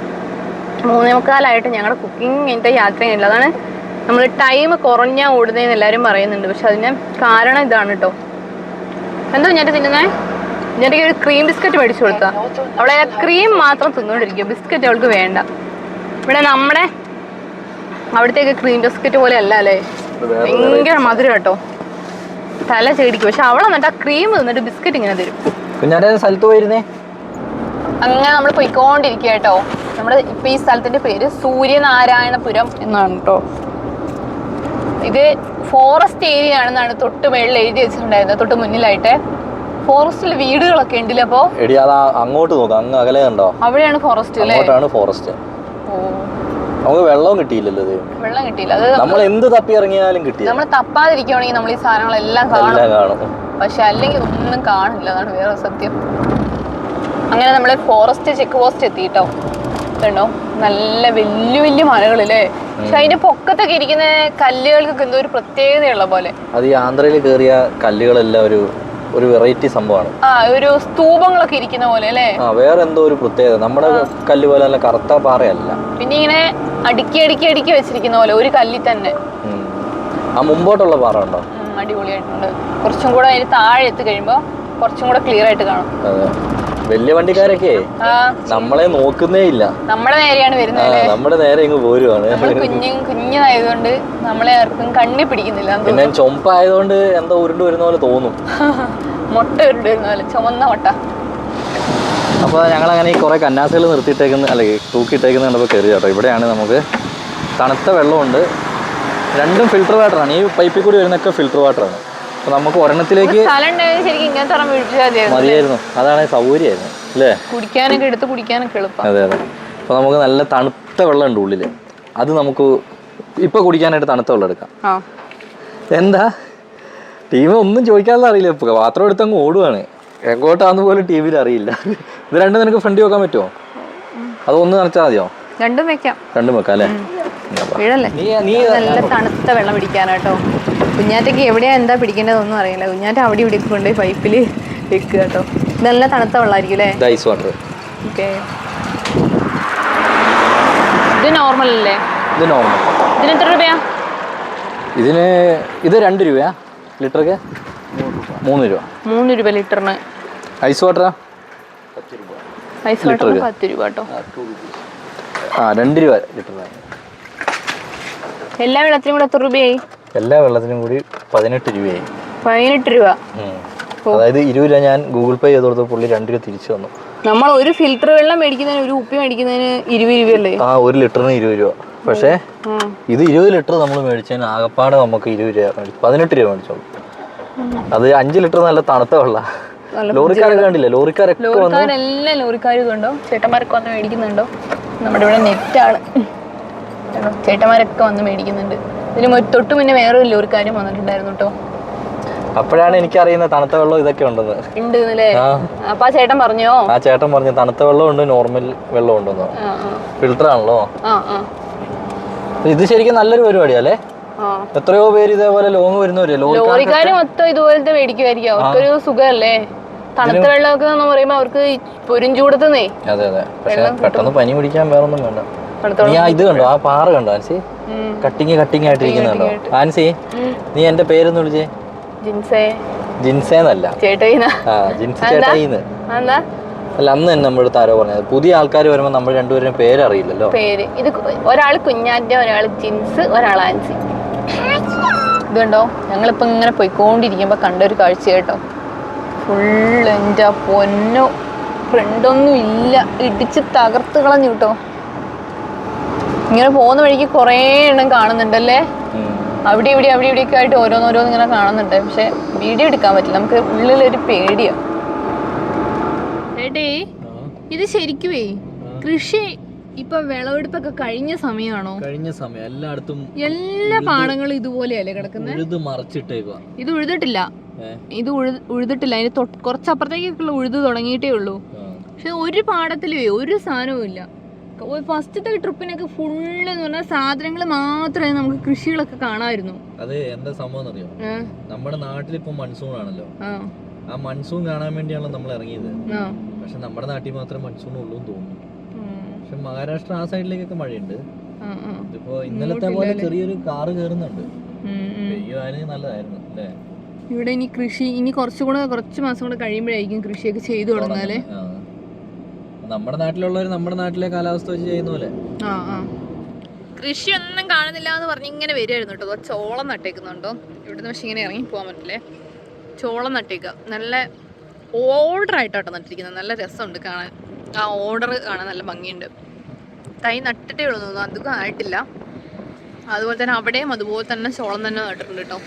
3:45 ഞങ്ങളുടെ കുക്കിങ്ങിൻ്റെ യാത്ര കഴിഞ്ഞില്ല. അതാണ് നമ്മൾ ടൈം കുറഞ്ഞാൽ ഓടുന്നതെന്ന് എല്ലാവരും പറയുന്നുണ്ട്. പക്ഷെ അതിന് കാരണം ഇതാണ് കേട്ടോ. എന്തോ ഞാൻ തിന്നുന്നേ, ഞാൻ ഒരു ക്രീം ബിസ്ക്കറ്റ് മേടിച്ചു കൊടുത്താ. അവളെ ക്രീം മാത്രം തിന്നുകൊണ്ടിരിക്കും, ബിസ്ക്കറ്റ് അവൾക്ക് വേണ്ട. ഇവിടെ നമ്മുടെ അവിടത്തേക്ക് ക്രീം ബിസ്ക്കറ്റ് പോലെ അല്ല അല്ലേ, ഭയങ്കര മധുരം കേട്ടോ, തല ചേടിക്കും. പക്ഷെ അവളെ എന്നിട്ട് ആ ക്രീം തന്നിട്ട് ബിസ്ക്കറ്റ് ഇങ്ങനെ തരും. കുഞ്ഞാറ്റ സ്ഥലത്ത് പോയിരുന്നേ? അങ്ങനെ നമ്മൾ പോയിക്കൊണ്ടിരിക്കുക കേട്ടോ. നമ്മുടെ ഇപ്പൊ ഈ സ്ഥലത്തിന്റെ പേര് സൂര്യനാരായണപുരം എന്നാണ് കേട്ടോ. ഇത് ഫോറസ്റ്റ് ഏരിയ ആണെന്നാണ് തൊട്ട് മേളിൽ എഴുതി വെച്ചിട്ടുണ്ടായിരുന്നത്, തൊട്ട് മുന്നിലായിട്ട്. ഫോറസ്റ്റിൽ വീടുകളൊക്കെ ഉണ്ടല്ലോ. അപ്പൊ അങ്ങോട്ട് നോക്കാം, അങ്ങ് അകലെ കണ്ടോ, അവിടെയാണ് ഫോറസ്റ്റ് അല്ലേ? ഫോറസ്റ്റ്. നമുക്ക് വെള്ളം കിട്ടിയില്ലല്ലോ. വെള്ളം കിട്ടിയില്ല. അത് നമ്മൾ എന്ത് തപ്പി ഇറങ്ങിയാലും കിട്ടില്ല. നമ്മൾ തപ്പാതിരിക്കുകയാണെങ്കിൽ നമ്മൾ ഈ സാധനങ്ങളെല്ലാം കാണും. പക്ഷെ അല്ലെങ്കിൽ ഒന്നും കാണില്ല, അതാണ് വേറെ സത്യം. അങ്ങനെ നമ്മള് ഫോറസ്റ്റ് ചെക്ക് പോസ്റ്റ് എത്തിട്ടോ. കണ്ടോ, നല്ല വലിയ വലിയ മലകളില്ലേ. പക്ഷെ അതിന്റെ പൊക്കത്തൊക്കെ ഇരിക്കുന്ന കല്ലുകൾക്കൊക്കെ എന്തോ ഒരു പ്രത്യേകതയുള്ള പോലെ. അത് ഈ ആന്ധ്രയിൽ കയറിയ കല്ലുകളെല്ലാം ഒരു വെറൈറ്റി സംഭവമാണ്. ഒരു സ്തൂപങ്ങളൊക്കെ ഇരിക്കുന്ന പോലെ അല്ലേ. വേറെ എന്തോ ഒരു പ്രത്യേകത. നമ്മുടെ കല്ല് പോലെ അല്ല, കറുത്ത പാറയല്ല. പിന്നെ ഇങ്ങനെ അടുക്കി അടുക്കി അടുക്കി വെച്ചിരിക്കുന്ന പോലെ ഒരു കല്ലിൽ തന്നെ. ആ മുമ്പോട്ടുള്ള പാറ ഉണ്ടോ? അടിപൊളിയായിട്ടുണ്ട്. കുറച്ചും കൂടെ അതിന് താഴെ എത്തി കഴിയുമ്പോ കുറച്ചും കൂടെ ക്ലിയർ ആയിട്ട് കാണും. വലിയ വണ്ടിക്കാരൊക്കെ നമ്മളെ നോക്കുന്നേ ഇല്ല, നമ്മുടെ നേരെയാണ് വരുന്നത്. നമ്മുടെ നേരെ ഇങ്ങ് പോരുവാണ്. കുഞ്ഞതായതുകൊണ്ട് നമ്മളെ ആർക്കും കണ്ണി പിടിക്കുന്നില്ല. പിന്നെ ചൊമ്പായതുകൊണ്ട് എന്താ ഉരുണ്ട് വരുന്ന പോലെ തോന്നും. മുട്ട ഉരുണ്ട് വരുന്ന പോലെ, ചുമന്ന മുട്ട. അപ്പോൾ ഞങ്ങളങ്ങനെ ഈ കുറേ കന്നാസുകൾ നിർത്തിയിട്ടേക്കുന്ന അല്ലെങ്കിൽ തൂക്കിയിട്ടേക്കുന്ന കണ്ടപ്പോൾ കയറി കേട്ടോ. ഇവിടെയാണ് നമുക്ക് തണുത്ത വെള്ളമുണ്ട്. രണ്ടും ഫിൽറ്റർ വാട്ടറാണ്. ഈ പൈപ്പിൽ കൂടി വരുന്നൊക്കെ ഫിൽറ്റർ വാട്ടറാണ്. അപ്പോൾ നമുക്ക് ഒരെണ്ണത്തിലേക്ക് മതിയായിരുന്നു. അതാണ് സൗകര്യമായിരുന്നു അല്ലേ, കുടിക്കാനൊക്കെ എടുത്ത് കുടിക്കാനൊക്കെ എളുപ്പം. അതെ അതെ. അപ്പോൾ നമുക്ക് നല്ല തണുത്ത വെള്ളം ഉണ്ട് ഉള്ളിൽ. അത് നമുക്ക് ഇപ്പോൾ കുടിക്കാനായിട്ട് തണുത്ത വെള്ളം എടുക്കാം. എന്താ ടീം ഒന്നും ചോദിക്കാതെ അറിയില്ല. ഇപ്പോൾ പാത്രം എടുത്തങ്ങ് ഓടുവാണ്. എങ്ങോട്ടാന്ന് പോലും ടി വിയിൽ അറിയില്ല. ഇത് രണ്ടും നിനക്ക് ഫ്രണ്ട് വെക്കാൻ പറ്റുമോ? അതൊന്ന് നനച്ചാൽ മതിയോ? രണ്ടും വെക്കാം. രണ്ടും വെക്കാം അല്ലേ. നല്ല തണുത്ത വെള്ളം പിടിക്കാനാട്ടോ. കുഞ്ഞാറ്റയ്ക്ക് എവിടെയാ എന്താ പിടിക്കേണ്ടതൊന്നും അറിയില്ല. കുഞ്ഞാറ്റ അവിടെ ഇവിടെ കൊണ്ടുപോയി പൈപ്പിൽ വെക്കുക കേട്ടോ. നല്ല തണുത്ത വെള്ളമായിരിക്കും അല്ലേ? Ice water. ഓക്കെ, ഇത് നോർമൽ അല്ലേ? ഇത് നോർമൽ. ഇതിന് എത്ര രൂപയാ? ഇത് 2 രൂപയാ ലിറ്റർക്ക്. 3 രൂപ. 3 രൂപ ലിറ്ററിന്. ഐസ് വാട്ടറാ? ഐസ് വാട്ടർ 10 രൂപ കേട്ടോ. 2 രൂപ ലിറ്ററിന്. എല്ലാ വെള്ളത്തിനും കൂടെ എത്ര രൂപയായി? എല്ലാ വെള്ളത്തിനും കൂടി 18 രൂപയായി. 18 രൂപ. അതായത് 20 രൂപ ഞാൻ ഗൂഗിൾ പേ ചെയ്ത് കൊടുത്ത പുള്ളി 2 രൂപ തിരിച്ചു തന്നു. നമ്മൾ ഒരു ഫിൽറ്റർ വെള്ളം മേടിക്കുന്നതിന്, ഒരു കുപ്പി മേടിക്കുന്നതിന് 20 രൂപയല്ലേ? ആ, 1 ലിറ്ററിന് 20 രൂപ. പക്ഷേ ഇത് 20 ലിറ്റർ നമ്മൾ മേടിച്ചതിന് ആകപ്പാടെ നമുക്ക് 20 രൂപ മേടിച്ചു. 18 രൂപ മേടിച്ചോളൂ. അത് 5 ലിറ്റർ നല്ല തണുത്ത വെള്ളം. ലോറിക്കാരൊക്കെ കണ്ടില്ലേ? ലോറിക്കാരെല്ലാം ലോറിക്കാർ കണ്ടോ, ചേട്ടന്മാരൊക്കെ വന്ന് മേടിക്കുന്നുണ്ടോ? നമ്മുടെ ഇവിടെ നെറ്റാണ്, ചേട്ടന്മാരൊക്കെ വന്ന് മേടിക്കുന്നുണ്ട്. ഇതിന് തൊട്ട് മുന്നേ വേറൊരു ലോറിക്കാരും വന്നിട്ടുണ്ടായിരുന്നു കേട്ടോ. അപ്പോഴാണ് എനിക്കറിയുന്നത് തണുത്ത വെള്ളം ഇതൊക്കെ ഉണ്ടെന്ന്. ഉണ്ടല്ലേ? അപ്പൊ ആ ചേട്ടൻ പറഞ്ഞോ? ആ ചേട്ടൻ പറഞ്ഞു തണുത്ത വെള്ളം ഉണ്ട്, നോർമൽ വെള്ളം ഉണ്ടെന്നോ. ഫിൽറ്റർ ആണല്ലോ. ഇത് ശരിക്കും നല്ലൊരു പരിപാടിയല്ലേ? എത്രയോ പേര് ഇതേപോലെ ലോങ് വരുന്നവര്, ലോറിക്കാര് മൊത്തം ഇതുപോലത്തെ മേടിക്കുമായിരിക്കും. അവർക്കൊരു സുഖമല്ലേ തണുത്ത വെള്ളമൊക്കെ എന്ന് പറയുമ്പോ. അവർക്ക് പൊരും ചൂടത്തുന്നേ. അതെ അതെ. പക്ഷെ പെട്ടെന്ന് പനി പിടിക്കാൻ വേറൊന്നും വേണ്ട. നീ ഇത് കണ്ടോ, ആ പാറ കണ്ടോ ആൻസി? കട്ടിങ് ആയിട്ടിരിക്കുന്നുണ്ടോ ആൻസി? നീ എന്റെ പേരൊന്ന് വിളിച്ചേ. ജിൻസേന്നല്ല, ചേട്ടയിന്ന്. അല്ല, അന്ന് തന്നെ നമ്മുടെ അടുത്ത് ആരോ പറഞ്ഞത് പുതിയ ആൾക്കാർ വരുമ്പോ നമ്മൾ രണ്ടുപേരും പേരറിയില്ലല്ലോ. പേര് ഇത് ഒരാൾ കുഞ്ഞാന്റെ, ഒരാൾ ജിൻസ്, ഒരാൾ ആൻസി. ഇതുണ്ടോ, ഞങ്ങളിപ്പോ ഇങ്ങനെ പോയിക്കൊണ്ടിരിക്കുമ്പോ കണ്ടൊരു കാഴ്ച കേട്ടോ. ഫുള്ള് എൻ്റെ പൊന്നോ, ഫ്രണ്ടൊന്നും ഇല്ല, ഇടിച്ച് തകർത്ത് കളഞ്ഞു കേട്ടോ. ഇങ്ങനെ പോകുന്ന വഴിക്ക് കുറേ എണ്ണം കാണുന്നുണ്ടല്ലേ. അവിടെ ഇവിടെയൊക്കെ ആയിട്ട് ഓരോന്നോരോന്ന് ഇങ്ങനെ കാണുന്നുണ്ട്. പക്ഷെ വീഡിയോ എടുക്കാൻ പറ്റില്ല, നമുക്ക് ഉള്ളിലൊരു പേടിയാ. ഏട്ടേ, ഇത് ശരിക്കുവേ കൃഷി ഇപ്പൊ വിളവെടുപ്പൊക്കെ കഴിഞ്ഞ സമയമാണോ? കഴിഞ്ഞ സമയം. എല്ലായിടത്തും എല്ലാ പാടങ്ങളും ഇതുപോലെയല്ലേ കിടക്കുന്നത്? ഇത് ഉഴുതിട്ടില്ല. ഉഴുതിട്ടില്ല. അതിന് കുറച്ചപ്പുറത്തേക്കുള്ള ഉഴുത് തുടങ്ങിയിട്ടേ ഉള്ളൂ. പക്ഷെ ഒരു പാടത്തിലേ ഒരു സാധനവും ഇല്ല. ഫസ്റ്റത്തെ ട്രിപ്പിനൊക്കെ ഫുള്ള് എന്ന് പറഞ്ഞാൽ സാധനങ്ങൾ മാത്രമേ നമുക്ക് കൃഷികളൊക്കെ കാണാമായിരുന്നു. അത് എന്താ സംഭവം അറിയോ? നമ്മുടെ നാട്ടിൽ ഇപ്പൊ മൺസൂൺ ആണല്ലോ. ആ മൺസൂൺ കാണാൻ വേണ്ടിയാണല്ലോ നമ്മൾ ഇറങ്ങിയത്. പക്ഷെ നമ്മുടെ നാട്ടിൽ മാത്രമേ മൺസൂൺ ഉള്ളൂ എന്ന് തോന്നുന്നു. പക്ഷെ മഹാരാഷ്ട്ര ആ സൈഡിലേക്കൊക്കെ മഴയുണ്ട്. ഇതിപ്പോ ഇന്നലത്തെ പോലെ ചെറിയൊരു കാറ് കയറുന്നുണ്ട്. പെയ്യുവാന് നല്ലതായിരുന്നു അല്ലേ? ഇവിടെ ഇനി കൃഷി ഇനി കുറച്ച് മാസം കൂടെ കഴിയുമ്പോഴായിരിക്കും കൃഷിയൊക്കെ ചെയ്തു തുടങ്ങാല്ലേ. നമ്മുടെ നാട്ടിലുള്ളവർ നമ്മുടെ നാട്ടിലെ കാലാവസ്ഥ വെച്ച് ചെയ്യുന്ന പോലെ. കൃഷിയൊന്നും കാണുന്നില്ല എന്ന് പറഞ്ഞ് ഇങ്ങനെ വരുമായിരുന്നു കേട്ടോ. ചോളം നട്ടേക്കുന്നുണ്ടോ ഇവിടുന്ന്? പക്ഷെ ഇങ്ങനെ ഇറങ്ങി പോകാൻ പറ്റില്ലേ. ചോളം നട്ടേക്കുക, നല്ല ഓർഡർ ആയിട്ടാട്ടോ നട്ടിരിക്കുന്നത്. നല്ല രസമുണ്ട് കാണാൻ, ആ ഓർഡർ കാണാൻ നല്ല ഭംഗിയുണ്ട്. തൈ നട്ടിട്ടേ ഉള്ളൂ തോന്നുന്നു, അധികം ആയിട്ടില്ല. അതുപോലെ തന്നെ അവിടെയും അതുപോലെ തന്നെ ചോളം തന്നെ നട്ടിട്ടുണ്ട് കേട്ടോ.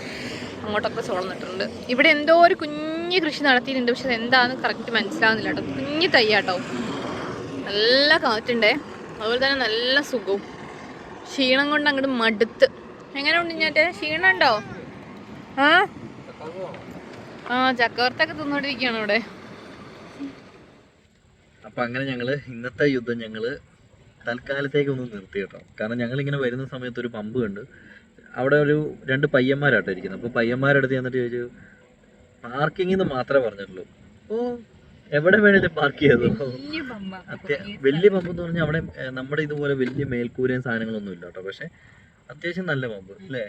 അങ്ങോട്ടൊക്കെ ചോളം നട്ടിട്ടുണ്ട്. ഇവിടെ എന്തോ ഒരു കുഞ്ഞ് കൃഷി നടത്തിയിട്ടുണ്ട്, പക്ഷെ എന്താണെന്ന് കറക്റ്റ് മനസ്സിലാവുന്നില്ല കേട്ടോ. കുഞ്ഞ് തൈയാട്ടോ, നല്ല കാറ്റുണ്ടേ, അതുപോലെ തന്നെ നല്ല സുഖവും. ക്ഷീണം കൊണ്ട് അങ്ങോട്ട് മടുത്ത്. എങ്ങനെ ഉണ്ട് ഞാറ്റെ? ക്ഷീണം ഉണ്ടോ? ആ ചക്കവർത്തൊക്കെ തിന്നോണ്ടിരിക്കുകയാണ് ഇവിടെ. അപ്പൊ അങ്ങനെ ഞങ്ങള് ഇന്നത്തെ യുദ്ധം ഞങ്ങള് തൽക്കാലത്തേക്ക് ഒന്ന് നിർത്തി കേട്ടോ. കാരണം ഞങ്ങൾ ഇങ്ങനെ വരുന്ന സമയത്ത് ഒരു പമ്പ് കണ്ട്, അവിടെ ഒരു 2 പയ്യന്മാരാട്ടോ ഇരിക്കുന്നത്. അപ്പോൾ പയ്യന്മാരടുത്ത് ചെന്നിട്ട് ചോദിച്ചു, പാർക്കിങ്ങിന്ന് മാത്രമേ പറഞ്ഞിട്ടുള്ളൂ. ഓ എവിടെ വേണേലും പാർക്ക് ചെയ്തോ. വലിയ പമ്പ് എന്ന് പറഞ്ഞാൽ അവിടെ നമ്മുടെ ഇതുപോലെ വലിയ മേൽക്കൂരയും സാധനങ്ങളൊന്നും ഇല്ല കേട്ടോ. പക്ഷെ അത്യാവശ്യം നല്ല പമ്പ് അല്ലേ,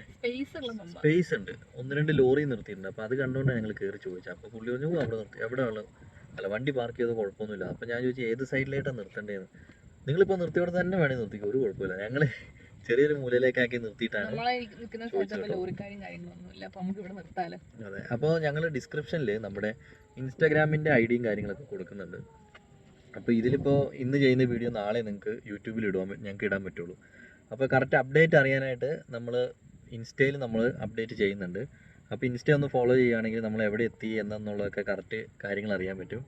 സ്പേസ് ഉണ്ട്. 1-2 ലോറി നിർത്തിയിട്ടുണ്ട്. അപ്പോൾ അത് കണ്ടുകൊണ്ട് ഞങ്ങൾ കയറി ചോദിച്ചു. അപ്പോൾ പുള്ളി പറഞ്ഞു അവിടെ നിർത്തി, എവിടെ ഉള്ളത്? അല്ല വണ്ടി പാർക്ക് ചെയ്തോ, കുഴപ്പമൊന്നുമില്ല. അപ്പോൾ ഞാൻ ചോദിച്ചു ഏത് സൈഡിലായിട്ടാണ് നിർത്തേണ്ടതെന്ന്. നിങ്ങളിപ്പോൾ നിർത്തിയോടെ തന്നെ വേണമെങ്കിൽ നിർത്തിക്കോ, ഒരു കുഴപ്പമില്ല. ഞങ്ങൾ ചെറിയൊരു മൂലയിലേക്കാക്കി നിർത്തിയിട്ടാണ്. അതെ. അപ്പോൾ ഞങ്ങൾ ഡിസ്ക്രിപ്ഷനിൽ നമ്മുടെ ഇൻസ്റ്റാഗ്രാമിൻ്റെ ഐഡിയും കാര്യങ്ങളൊക്കെ കൊടുക്കുന്നുണ്ട്. അപ്പോൾ ഇതിലിപ്പോൾ ഇന്ന് ചെയ്യുന്ന വീഡിയോ നാളെ നിങ്ങൾക്ക് യൂട്യൂബിൽ ഞങ്ങൾക്ക് ഇടാൻ പറ്റുള്ളൂ. അപ്പോൾ കറക്റ്റ് അപ്ഡേറ്റ് അറിയാനായിട്ട് നമ്മൾ ഇൻസ്റ്റയിൽ നമ്മൾ അപ്ഡേറ്റ് ചെയ്യുന്നുണ്ട്. അപ്പോൾ ഇൻസ്റ്റ ഒന്ന് ഫോളോ ചെയ്യുകയാണെങ്കിൽ നമ്മൾ എവിടെ എത്തി എന്നുള്ളതൊക്കെ കറക്റ്റ് കാര്യങ്ങൾ അറിയാൻ പറ്റും.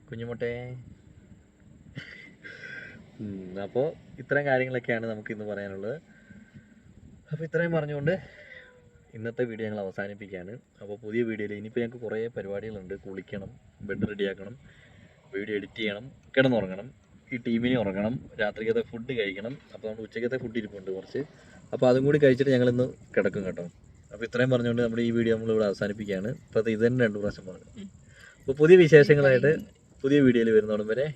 കുഞ്ഞുമുട്ടേ. അപ്പോൾ ഇത്രയും കാര്യങ്ങളൊക്കെയാണ് നമുക്ക് ഇന്ന് പറയാനുള്ളത്. അപ്പോൾ ഇത്രയും പറഞ്ഞുകൊണ്ട് ഇന്നത്തെ വീഡിയോ ഞങ്ങൾ അവസാനിപ്പിക്കുകയാണ്. അപ്പോൾ പുതിയ വീഡിയോയിൽ ഇനിയിപ്പോൾ ഞങ്ങൾക്ക് കുറേ പരിപാടികളുണ്ട്. കുളിക്കണം, ബെഡ് റെഡിയാക്കണം, വീഡിയോ എഡിറ്റ് ചെയ്യണം, കിടന്നുറങ്ങണം, ഈ ടീമിനെ ഉറങ്ങണം, രാത്രിക്കത്തെ ഫുഡ് കഴിക്കണം. അപ്പോൾ നമ്മൾ ഉച്ചക്കത്തെ ഫുഡ് ഇരിപ്പുണ്ട് കുറച്ച്. അപ്പോൾ അതും കൂടി കഴിച്ചിട്ട് ഞങ്ങളിന്ന് കിടക്കും കേട്ടോ. അപ്പോൾ ഇത്രയും പറഞ്ഞുകൊണ്ട് നമ്മുടെ ഈ വീഡിയോ നമ്മളിവിടെ അവസാനിപ്പിക്കുകയാണ്. അപ്പോൾ ഇത് തന്നെ 2 പ്രാവശ്യം പറഞ്ഞു. അപ്പോൾ പുതിയ വിശേഷങ്ങളായിട്ട് പുതിയ വീഡിയോയിൽ വരുന്നോടും വരെ